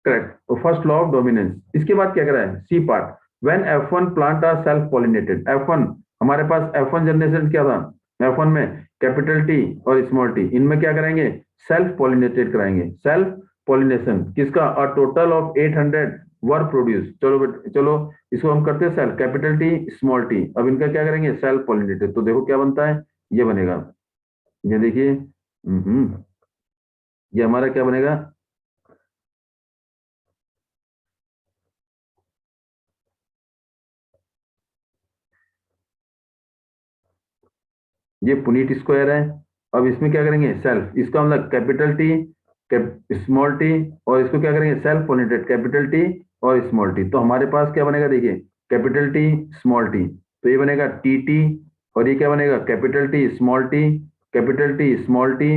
Correct. तो फर्स्ट लॉ ऑफ डोमिनेंस। इसके बाद क्या कर रहा है? C part. When F1 plant are self pollinated. F1 हमारे पास F1 जनरेशन क्या था? F1 में कैपिटल टी और स्मॉल टी, इनमें क्या करेंगे? सेल्फ पॉलिनेटेड कराएंगे। सेल्फ पॉलिनेशन किसका? A total of 800 were produce. चलो इसको हम करते हैं self, capital T small T. अब इनका क्या करेंगे? Self pollinated. तो देखो क्या बनता है, ये बनेगा। ये देखिए, ये हमारा क्या बनेगा? ये पुनीट स्क्वायर है। अब इसमें क्या करेंगे? सेल्फ। इसका मतलब कैपिटल टी स्मॉल टी, और इसको क्या करेंगे? सेल्फ पॉलिनेटेड, कैपिटल टी और स्मॉल टी। तो हमारे पास क्या बनेगा? देखिए कैपिटल टी स्मॉल टी, तो ये बनेगा टी टी। और ये क्या बनेगा? Capital T small T, capital T small T,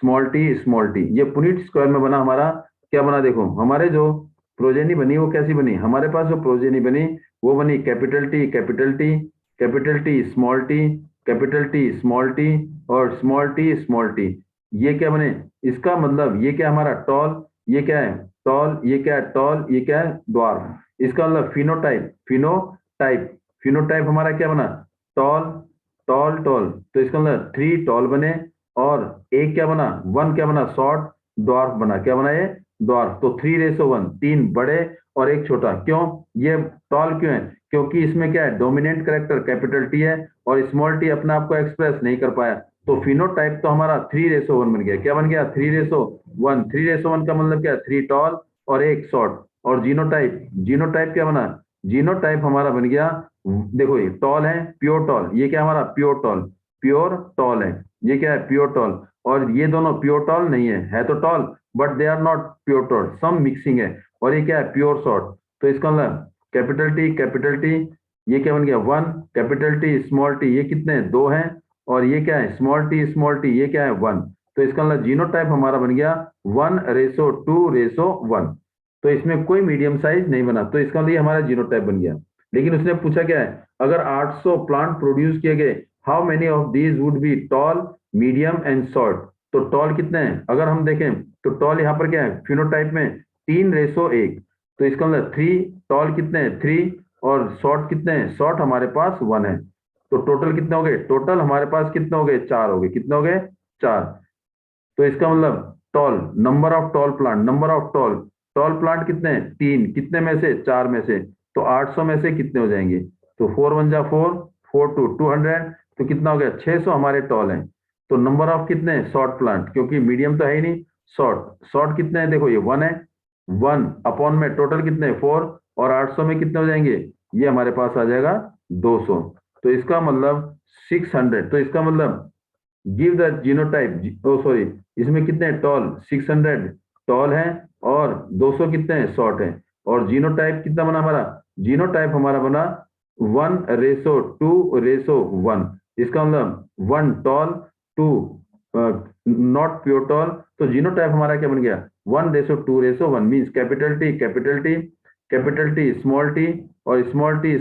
small T small T. ये पुनीट स्क्वायर में बना हमारा। क्या बना? देखो हमारे जो प्रोजेनी बनी वो कैसी बनी? हमारे पास जो प्रोजेनी बनी वो बनी capital T capital T, capital T small T, capital T small T और स्मॉल टी स्मॉल टी। ये क्या बने? इसका मतलब ये क्या हमारा? टॉल। ये क्या है? टॉल। ये क्या है? टॉल। ये क्या है? ड्वार्फ। इसका मतलब फिनोटाइप, फिनोटाइप हमारा क्या बना? Toll toll toll. तो इसका मतलब 3 टॉल बने, और एक क्या बना? 1 क्या बना? शॉर्ट। ड्वार्फ बना। क्या बना? ये ड्वार्फ। तो 3:1, 3 बड़े और एक छोटा। क्यों? ये टॉल क्यों है? क्योंकि इसमें क्या है, डोमिनेंट कैरेक्टर कैपिटल टी है और स्मॉल टी अपने आप को एक्सप्रेस नहीं कर पाया, तो फिनोटाइप तो हमारा 3:1 बन गया। क्या बन गया? 3:1। 3:1 का मतलब क्या? 3 टॉल और 1 शॉर्ट। और जीनोटाइप, जीनोटाइप क्या बना? जीनोटाइप हमारा बन गया, देखो ये टॉल है, प्योर टॉल, ये क्या हमारा? प्योर टॉल, प्योर टॉल है, ये क्या है? Pure tall. और ये दोनों प्योर टॉल नहीं है तो tall, but they are not pure tall, some mixing है। और ये क्या है? Pure short. तो इसका मतलब कैपिटल टी, ये क्या बन गया? 1, कैपिटल टी स्मॉल टी, ये कितने? 2 हैं। और ये क्या है? स्मॉल टी, ये क्या है? 1। तो इसका मतलब जीनोटाइप हमारा बन गया 1:2:1। तो इसमें कोई मीडियम साइज नहीं बना, तो इसका मतलब ये हमारा जीनोटाइप बन गया। लेकिन उसने पूछा क्या है, अगर 800 प्लांट प्रोड्यूस किए गए, how many of these would be toll, medium and short. तो टॉल कितने हैं अगर हम देखें, तो टॉल यहाँ पर क्या है? फिनोटाइप में 3:1। तो इसका मतलब 3 टॉल कितने हैं? 3। और शॉर्ट कितने हैं? शॉर्ट हमारे पास 1 है। तो टोटल कितने हो गए? टोटल हमारे पास कितने हो गए? 4 हो गए। कितने हो गए? 4। तो इसका मतलब tall, number of tall plant, number of tall, tall plant कितने हैं? 3। कितने में से? 4 में से। तो 800 में से कितने हो जाएंगे? तो 4 1 जा 4, 4 2 200। तो कितना हो गया? 600 हमारे टॉल हैं। तो नंबर ऑफ कितने? शॉर्ट प्लांट, क्योंकि मीडियम तो है ही नहीं। शॉर्ट, शॉर्ट कितने हैं? देखो ये 1 है, 1 अपॉन में टोटल कितने? 4। और 800 में कितने हो जाएंगे? ये हमारे पास आ जाएगा 200। तो इसका मतलब 600। तो इसका मतलब give the genotype, oh sorry, इसमें कितने टॉल? 600 टॉल है और 200 कितने हैं? शॉर्ट है। और जीनोटाइप कितना बना हमारा? जीनोटाइप हमारा बना 1:2:1। इसका मतलब 1 टॉल, 2 नॉट प्योर टॉल। तो जीनोटाइप हमारा क्या बन गया? 1:2:1 means capital T small T और स्मॉल टी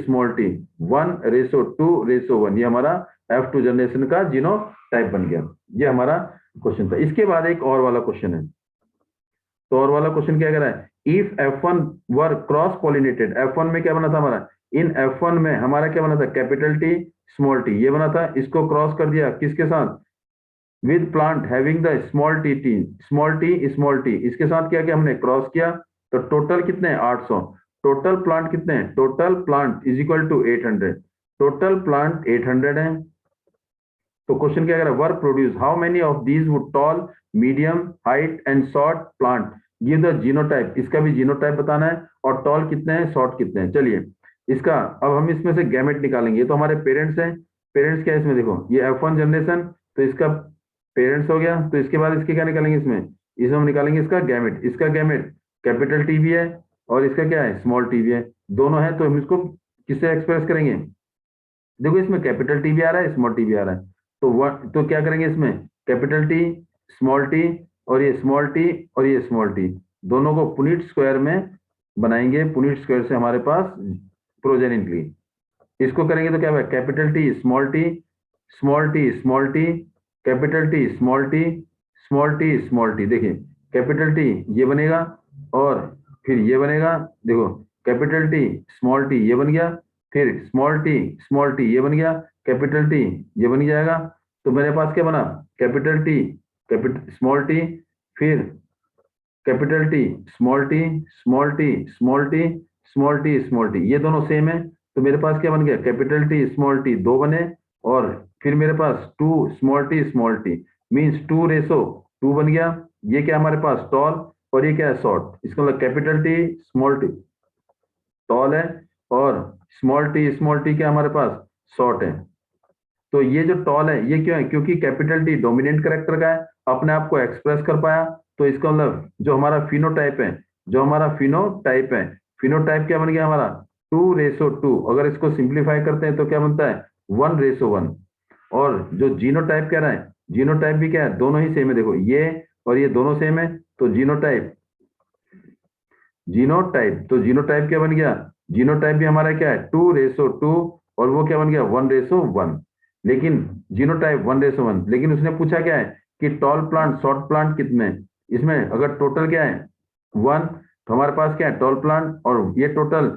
1:2:1। ये हमारा F2 जनरेशन का जीनो टाइप बन गया। ये हमारा क्वेश्चन था। इसके बाद एक और वाला क्वेश्चन है। तो और वाला क्वेश्चन क्या कह रहा है? If F1 were cross pollinated, F1 में क्या बना था हमारा? इन F1 में हमारा क्या बना था? कैपिटल टी स्मॉल टी, ये बना था। इसको क्रॉस कर दिया किसके साथ? With plant having the small T, इसके साथ क्या किया हमने? क्रॉस किया। तो टोटल कितने हैं? 800। टोटल प्लांट कितने हैं? Total plant is equal to 800। Total plant 800 है। तो क्वेश्चन क्या कह रहा है? Work produce how many of these would tall, medium, height and short plant, give the genotype. इसका भी जीनोटाइप बताना है और टॉल कितने हैं, शॉर्ट कितने हैं। चलिए इसका अब हम इसमें से गैमेट निकालेंगे। ये तो हमारे पेरेंट्स हैं। पेरेंट्स क्या है इसमें? देखो ये F1 जनरेशन, तो इसका पेरेंट्स हो गया। तो इसके बाद इसके क्या निकालेंगे? इसमें हम निकालेंगे इसका गैमेट। इसका गैमेट कैपिटल टी भी है और इसका क्या है? स्मॉल टी भी है, दोनों है। तो हम इसको किससे एक्सप्रेस करेंगे? देखो इसमें कैपिटल टी भी आ रहा है, स्मॉल टी भी आ रहा है। तो क्या करेंगे इसमें? कैपिटल टी, स्मॉल टी, और ये स्मॉल टी और ये स्मॉल टी, दोनों को पुनीट स्क्वायर में बनाएंगे। पुनीट स्क्वायर से हमारे पास प्रोजेन निकली। इसको करेंगे तो क्या होगा? Capital T small T, small T small T, capital T small T, small T small T. देखिए कैपिटल टी ये बनेगा और फिर ये बनेगा। देखो कैपिटल टी स्मॉल टी ये बन गया, फिर स्मॉल टी ये बन गया, कैपिटल टी ये बन जाएगा। तो मेरे पास क्या बना? Capital T, capital small T, फिर capital T small T, small T small T, small T small T, ये दोनों सेम है। तो मेरे पास क्या बन गया? कैपिटल टी स्मॉल टी 2 बने और फिर मेरे पास 2 स्मॉल टी मीन्स 2:2 बन गया। ये क्या हमारे पास? टॉल और ये क्या है? शॉर्ट। इसका मतलब capital T small T tall है और स्मॉल टी क्या हमारे पास? शॉर्ट है। तो ये जो टॉल है ये क्यों है? क्योंकि कैपिटल टी डोमिनेंट कैरेक्टर का है, अपने आप को एक्सप्रेस कर पाया। तो इसका मतलब जो हमारा फिनोटाइप है, फिनोटाइप क्या बन गया हमारा? 2:2। अगर इसको सिंप्लीफाई करते हैं तो क्या बनता है? 1:1। और जो जीनोटाइप कह रहा है, जीनोटाइप भी क्या है? दोनों ही सेम है। देखो ये और ये दोनों सेम है। तो जीनोटाइप क्या बन गया? जीनोटाइप भी हमारा क्या है? 2:2 और वो क्या बन गया? 1:1। लेकिन जीनोटाइप 1:1, लेकिन उसने पूछा क्या है कि टॉल प्लांट शॉर्ट प्लांट कितने? इसमें अगर टोटल क्या है 1, तो हमारे पास क्या है? टॉल प्लांट, और ये टोटल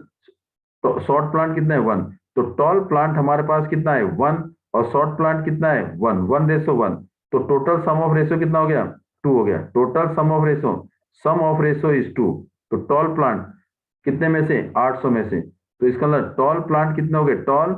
शॉर्ट प्लांट कितना है? 1। तो टॉल प्लांट हमारे पास कितना है? 1। और शॉर्ट प्लांट कितना है? 1:1। तो टोटल सम ऑफ रेशियो कितना हो गया? 2 हो गया। Total sum of ratio is 2। तो टॉल प्लांट कितने में से? 800 में से। तो इसका मतलब टॉल प्लांट कितने हो गए, टॉल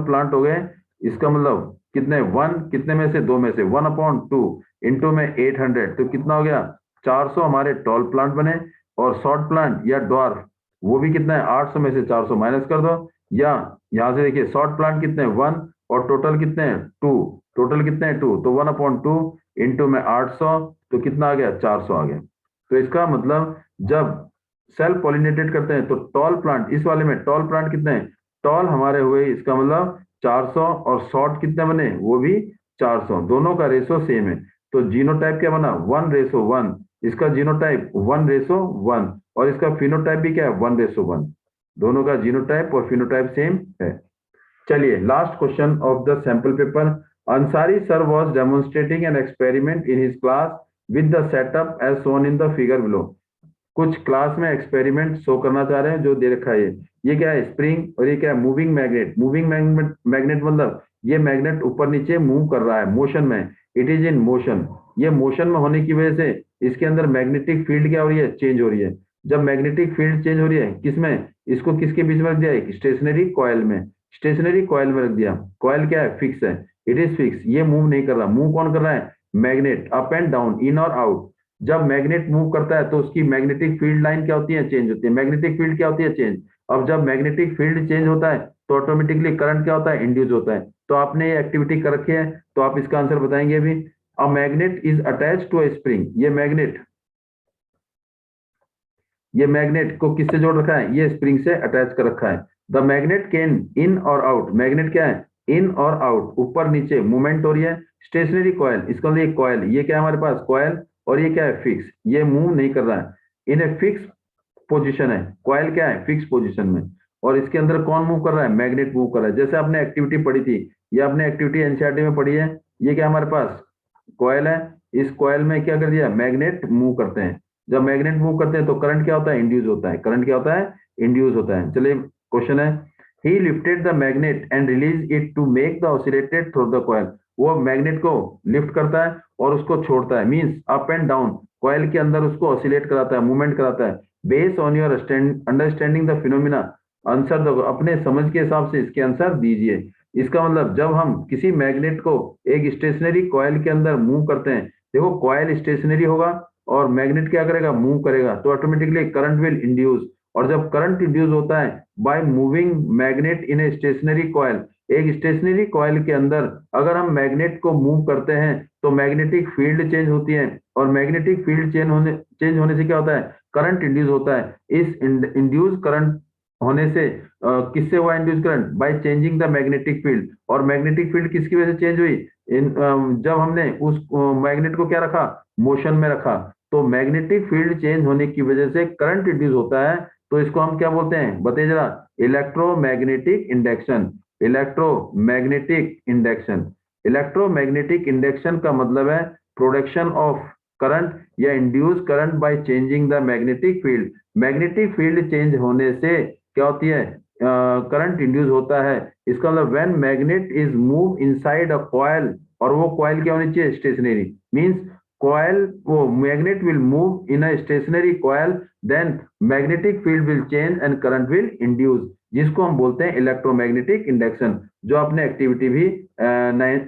प्लांट हो गए, इसका मतलब कितने, वन, कितने में से, दो में से, 1/2 इंटू में 800, तो कितना हो गया, 400 हमारे टॉल प्लांट बने। और शॉर्ट प्लांट या ड्वार्फ वो भी कितना है, 800 में से 400 माइनस कर दो, या यहां से देखिए शॉर्ट प्लांट कितने हैं 1 और टोटल कितने हैं 2, टोटल कितने हैं 2, तो 1/2 इंटू में 800, तो कितना आ गया 400 आ गया। तो इसका मतलब जब सेल्फ पॉलिनेटेड करते हैं तो टॉल प्लांट, इस वाले में टॉल प्लांट कितने हैं, टॉल हमारे हुए इसका मतलब 400, और शॉर्ट कितने बने, वो भी 400, दोनों का रेशो सेम है। तो जीनोटाइप क्या बना, 1:1, इसका जीनोटाइप 1:1, और इसका फिनोटाइप भी क्या है 1:1, दोनों का जीनोटाइप और फिनोटाइप सेम है। चलिए last question of the sample paper. Ansari sir was demonstrating an experiment in his class with the setup as shown in the figure below. कुछ क्लास में एक्सपेरिमेंट शो करना चाह रहे हैं, जो दे रखा है ये क्या है, स्प्रिंग, और ये क्या है, मूविंग मैग्नेट। मूविंग मैग्नेट मतलब ये मैग्नेट ऊपर नीचे मूव कर रहा है, मोशन में, इट इज इन मोशन। ये मोशन में होने की वजह से इसके अंदर मैग्नेटिक फील्ड क्या हो रही है, चेंज हो रही है। जब मैग्नेटिक फील्ड चेंज हो रही है किसमें, इसको किसके बीच में रख दिया है, स्टेशनरी कॉयल में, स्टेशनरी कॉयल में रख दिया। कॉयल क्या है, फिक्स है, इट इज फिक्स, ये मूव नहीं कर रहा। मूव कौन कर रहा है, मैग्नेट, अप एंड डाउन, इन और आउट। जब मैग्नेट मूव करता है तो उसकी मैग्नेटिक फील्ड लाइन क्या होती है, चेंज होती है। मैग्नेटिक फील्ड क्या होती है, चेंज। अब जब मैग्नेटिक फील्ड चेंज होता है तो ऑटोमेटिकली करंट क्या होता है, इंड्यूस होता है। तो आपने ये एक्टिविटी कर रखी है, तो आप इसका आंसर बताएंगे अभी। A magnet is attach to a spring, ये मैग्नेट को किससे जोड़ रखा है, ये स्प्रिंग से अटैच कर रखा है। द मैग्नेट कैन इन और आउट, मैग्नेट क्या है, इन और आउट, ऊपर नीचे मूवमेंट हो रही है। स्टेशनरी कॉयल, इसका मतलब ये कॉयल, ये क्या है हमारे पास कॉयल, और ये क्या है फिक्स, ये मूव नहीं कर रहा है, इन ए फिक्स पोजीशन है। कॉयल क्या है, फिक्स पोजीशन में। और इसके अंदर कौन मूव कर रहा है, मैग्नेट मूव कर रहा है। जैसे आपने एक्टिविटी पढ़ी थी, ये आपने एक्टिविटी एनसीईआरटी में पढ़ी है, ये क्या हमारे पास कॉयल है। इस कॉयल में क्या कर दिया, मैग्नेट मूव करते हैं। जब मैग्नेट मूव करते हैं तो करंट क्या होता है, इंड्यूस होता है। करंट क्या होता है, इंड्यूस होता है। चलिए क्वेश्चन है, he lifted the magnet and release it to make the oscillated through the coil. वो मैग्नेट को लिफ्ट करता है और उसको छोड़ता है, means up and down, coil के अंदर उसको ऑसिलेट कराता है, मूवमेंट कराता है। Based on your understanding the phenomena, answer दो, अपने समझ के हिसाब से इसके आंसर दीजिए। इसका मतलब जब हम किसी मैग्नेट को एक स्टेशनरी कॉयल के अंदर मूव करते हैं, देखो कॉयल स्टेशनरी होगा और मैग्नेट क्या करेगा, मूव करेगा, तो ऑटोमेटिकली करंट विल इंड्यूस। और जब करंट इंड्यूस होता है by moving magnet in a stationary coil, एक स्टेशनरी कॉयल के अंदर अगर हम मैग्नेट को मूव करते हैं तो मैग्नेटिक फील्ड चेंज होती है, और मैग्नेटिक फील्ड चेंज होने से क्या होता है, करंट इंड्यूस होता है। इस इंड्यूस करंट होने से किससे हुआ induce current, by changing the magnetic field. और मैग्नेटिक फील्ड किसकी वजह से चेंज हुई, जब हमने उस मैग्नेट को क्या रखा, मोशन में रखा। तो मैग्नेटिक फील्ड चेंज होने की वजह से करंट इंड्यूस होता है, तो इसको हम क्या बोलते हैं, बताइए जरा, electromagnetic induction. Electromagnetic induction, electromagnetic induction का मतलब है प्रोडक्शन ऑफ करंट या induce current by changing the magnetic field. Magnetic field change होने से क्या होती है, करंट इंड्यूस होता है। इसका मतलब when magnet is move inside a coil, और वो कॉइल क्या होनी चाहिए, स्टेशनरी, मींस कॉइल, वो magnet will move in a stationary coil, then magnetic field will change and current will induce, जिसको हम बोलते हैं इलेक्ट्रोमैग्नेटिक इंडक्शन, जो आपने एक्टिविटी भी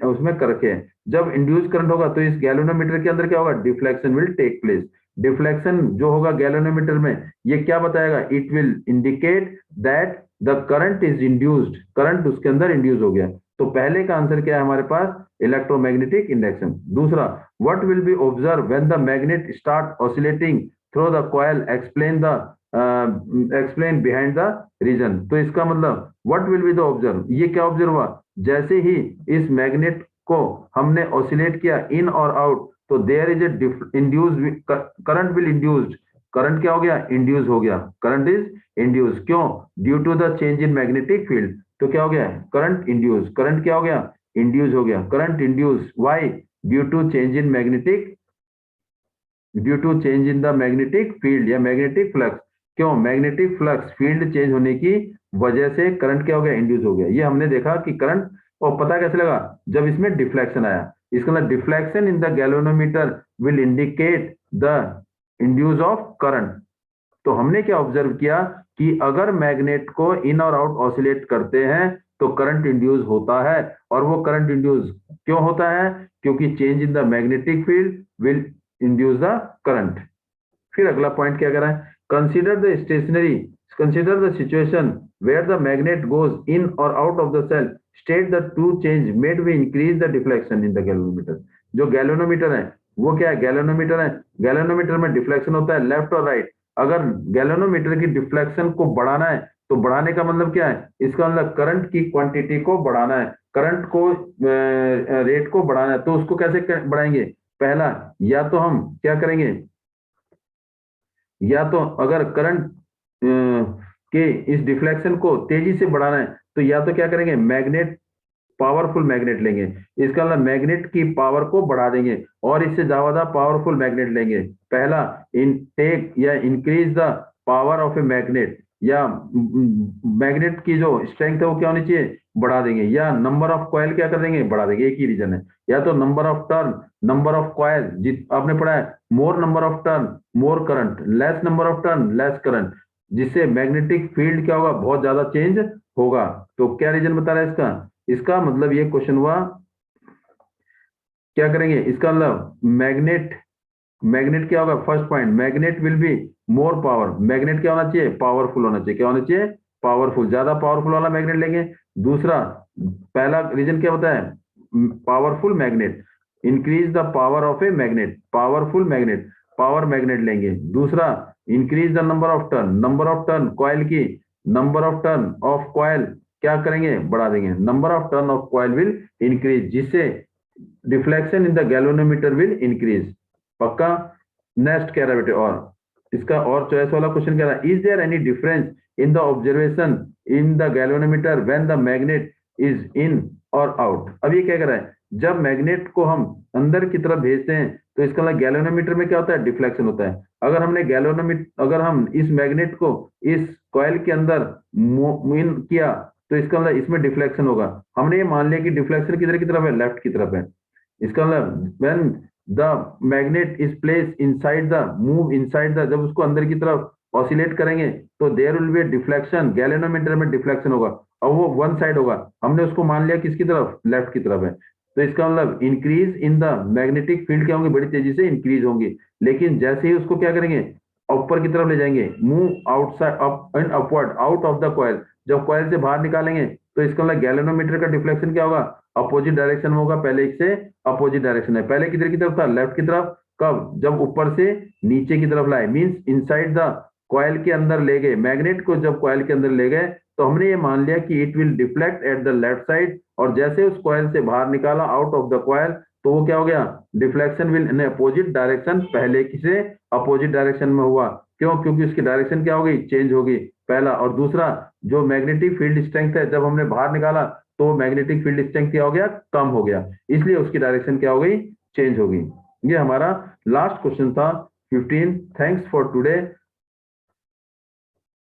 उसमें कर रखे हैं। जब इंड्यूस करंट होगा तो इस गैल्वेनोमीटर के अंदर क्या होगा, deflection will take place. Deflection जो होगा गैल्वेनोमीटर में, ये क्या बताएगा, it will indicate that the current is induced, current उसके अंदर इंड्यूस हो गया। तो पहले का आंसर क्या है हमारे पास, इलेक्ट्रोमैग्नेटिक इंडक्शन। दूसरा, what will be observe when the magnet start oscillating through the coil, explain behind the reason. तो इसका मतलब what will be the observe, ये क्या ऑब्जर्व हुआ, जैसे ही इस मैग्नेट को हमने ऑसिलेट किया इन और आउट, तो there is a induce current will induced, current क्या हो गया, इंड्यूस हो गया, करंट इज इंड्यूस, क्यों, due to the change in magnetic field. तो क्या हो गया, करंट इंड्यूस, करंट क्या हो गया, इंड्यूस हो गया, current induce, why, due to change in magnetic, due to change in the magnetic field या मैग्नेटिक फ्लक्स। क्यों, मैग्नेटिक फ्लक्स फील्ड चेंज होने की वजह से करंट क्या हो गया, इंड्यूस हो गया। ये हमने देखा कि करंट, और पता कैसे लगा, जब इसमें डिफ्लेक्शन आया। इसका मतलब deflection in the galvanometer will indicate the induce of current. तो हमने क्या ऑब्जर्व किया, कि अगर मैग्नेट को इन और आउट ऑसिलेट करते हैं तो करंट इंड्यूस होता है, और वो करंट इंड्यूस क्यों होता है? क्योंकि change in the magnetic field will induce the current. फिर अगला पॉइंट क्या कर रहा है? Consider the situation where the magnet goes in और out of the cell, state the two change made we increase the deflection in the galvanometer. जो galvanometer है वो क्या है? गैल्वेनोमीटर है, गैल्वेनोमीटर में डिफ्लेक्शन होता है लेफ्ट और राइट। अगर गैल्वेनोमीटर की डिफ्लेक्शन को बढ़ाना है तो बढ़ाने का मतलब क्या है? इसका मतलब करंट की क्वांटिटी को बढ़ाना है, करंट को रेट को बढ़ाना है। तो उसको कैसे बढ़ाएंगे? पहला, या तो हम क्या करेंगे, या तो अगर करंट के इस डिफ्लेक्शन को तेजी से बढ़ाना है तो या तो क्या करेंगे, मैग्नेट, पावरफुल मैग्नेट लेंगे। इसका मतलब मैग्नेट की पावर को बढ़ा देंगे और इससे ज्यादा पावरफुल मैग्नेट लेंगे। पहला, इनटेक या increase the power of a magnet, या मैग्नेट की जो स्ट्रेंथ है वो क्या होनी चाहिए? बढ़ा देंगे। या नंबर ऑफ कॉयल क्या कर देंगे? बढ़ा देंगे। एक ही रीजन है। या तो number of turn, number of coil, जित आपने पढ़ा है मोर number of turn more current, less number of turn less current, जिससे मैग्नेटिक फील्ड क्या होगा? बहुत ज्यादा चेंज होगा। तो क्या रीजन बता रहा है इसका? इसका मतलब ये क्वेश्चन हुआ, क्या करेंगे इसका मतलब मैग्नेट, मैग्नेट क्या होगा? First point, magnet will be more power. Magnet क्या होना चाहिए? पावरफुल होना चाहिए। क्या होना चाहिए? पावरफुल, ज्यादा पावरफुल वाला मैग्नेट लेंगे। दूसरा, पहला रीजन क्या होता है? Powerful magnet, increase the power of a magnet, powerful magnet, power magnet लेंगे। दूसरा, increase the number of turn, number of turn coil की, number of turn of coil क्या करेंगे? बढ़ा देंगे। Number of turn of coil will increase, जिससे deflection in the galvanometer will increase. पक्का? Next कह रहा है बेटे, और इसका और चॉइस वाला क्वेश्चन कह रहा है, is there any difference in the observation in the galvanometer when the magnet is in और आउट? अब ये क्या कर रहा है? जब मैग्नेट को हम अंदर की तरफ भेजते हैं तो इसका मतलब गैल्वेनोमीटर में क्या होता है? डिफ्लेक्शन होता है। अगर हमने गैल्वेनोमीटर, अगर हम इस मैग्नेट को इस कॉइल के अंदर इन किया तो इसका मतलब इसमें डिफ्लेक्शन होगा। हमने ये मान लिया कि डिफ्लेक्शन किधर की तरफ है? लेफ्ट की तरफ है। इसका मतलब when the magnet is place inside the move inside the, जब उसको अंदर की तरफ ऑसिलेट करेंगे तो there will be deflection, galvanometer में डिफ्लेक्शन होगा और वो वन साइड होगा। हमने उसको मान लिया किसकी तरफ? लेफ्ट की तरफ है। तो इसका मतलब increase in the magnetic field क्या होंगे? बड़ी तेजी से इंक्रीज होंगी। लेकिन जैसे ही उसको क्या करेंगे? ऊपर की तरफ ले जाएंगे, move outside up and upward out of the coil, जब कॉइल से बाहर निकालेंगे तो इसका मतलब गैल्वेनोमीटर का डिफ्लेक्शन क्या होगा? अपोजिट डायरेक्शन में होगा। पहले इससे अपोजिट डायरेक्शन है, पहले किधर की तरफ था? लेफ्ट की तरफ। कब? जब ऊपर से नीचे की तरफ लाए, मींस इनसाइड द कॉइल के अंदर ले गए मैग्नेट को, जब कॉइल के अंदर ले गए तो हमने ये मान लिया कि it will deflect at the left side, और जैसे उस कॉइल से बाहर निकाला आउट ऑफ द कॉइल तो वो क्या हो गया? Deflection will in opposite direction, पहले किसे अपोजिट डायरेक्शन में हुआ। क्यों? क्योंकि उसकी डायरेक्शन क्या हो गई? चेंज हो गई, पहला। और दूसरा, जो मैग्नेटिक फील्ड स्ट्रेंथ है जब हमने बाहर निकाला तो मैग्नेटिक फील्ड स्ट्रेंथ क्या हो गया? कम हो गया, इसलिए उसकी डायरेक्शन क्या हो गई? चेंज हो गई। ये हमारा लास्ट क्वेश्चन था 15। Thanks for today,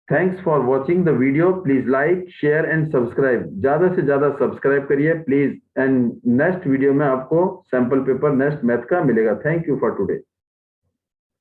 thanks for watching the video. Please like share and subscribe, ज्यादा से ज्यादा सब्सक्राइब करिए प्लीज। एंड नेक्स्ट वीडियो में आपको सैंपल पेपर नेक्स्ट मैथ का मिलेगा। Thank you for today.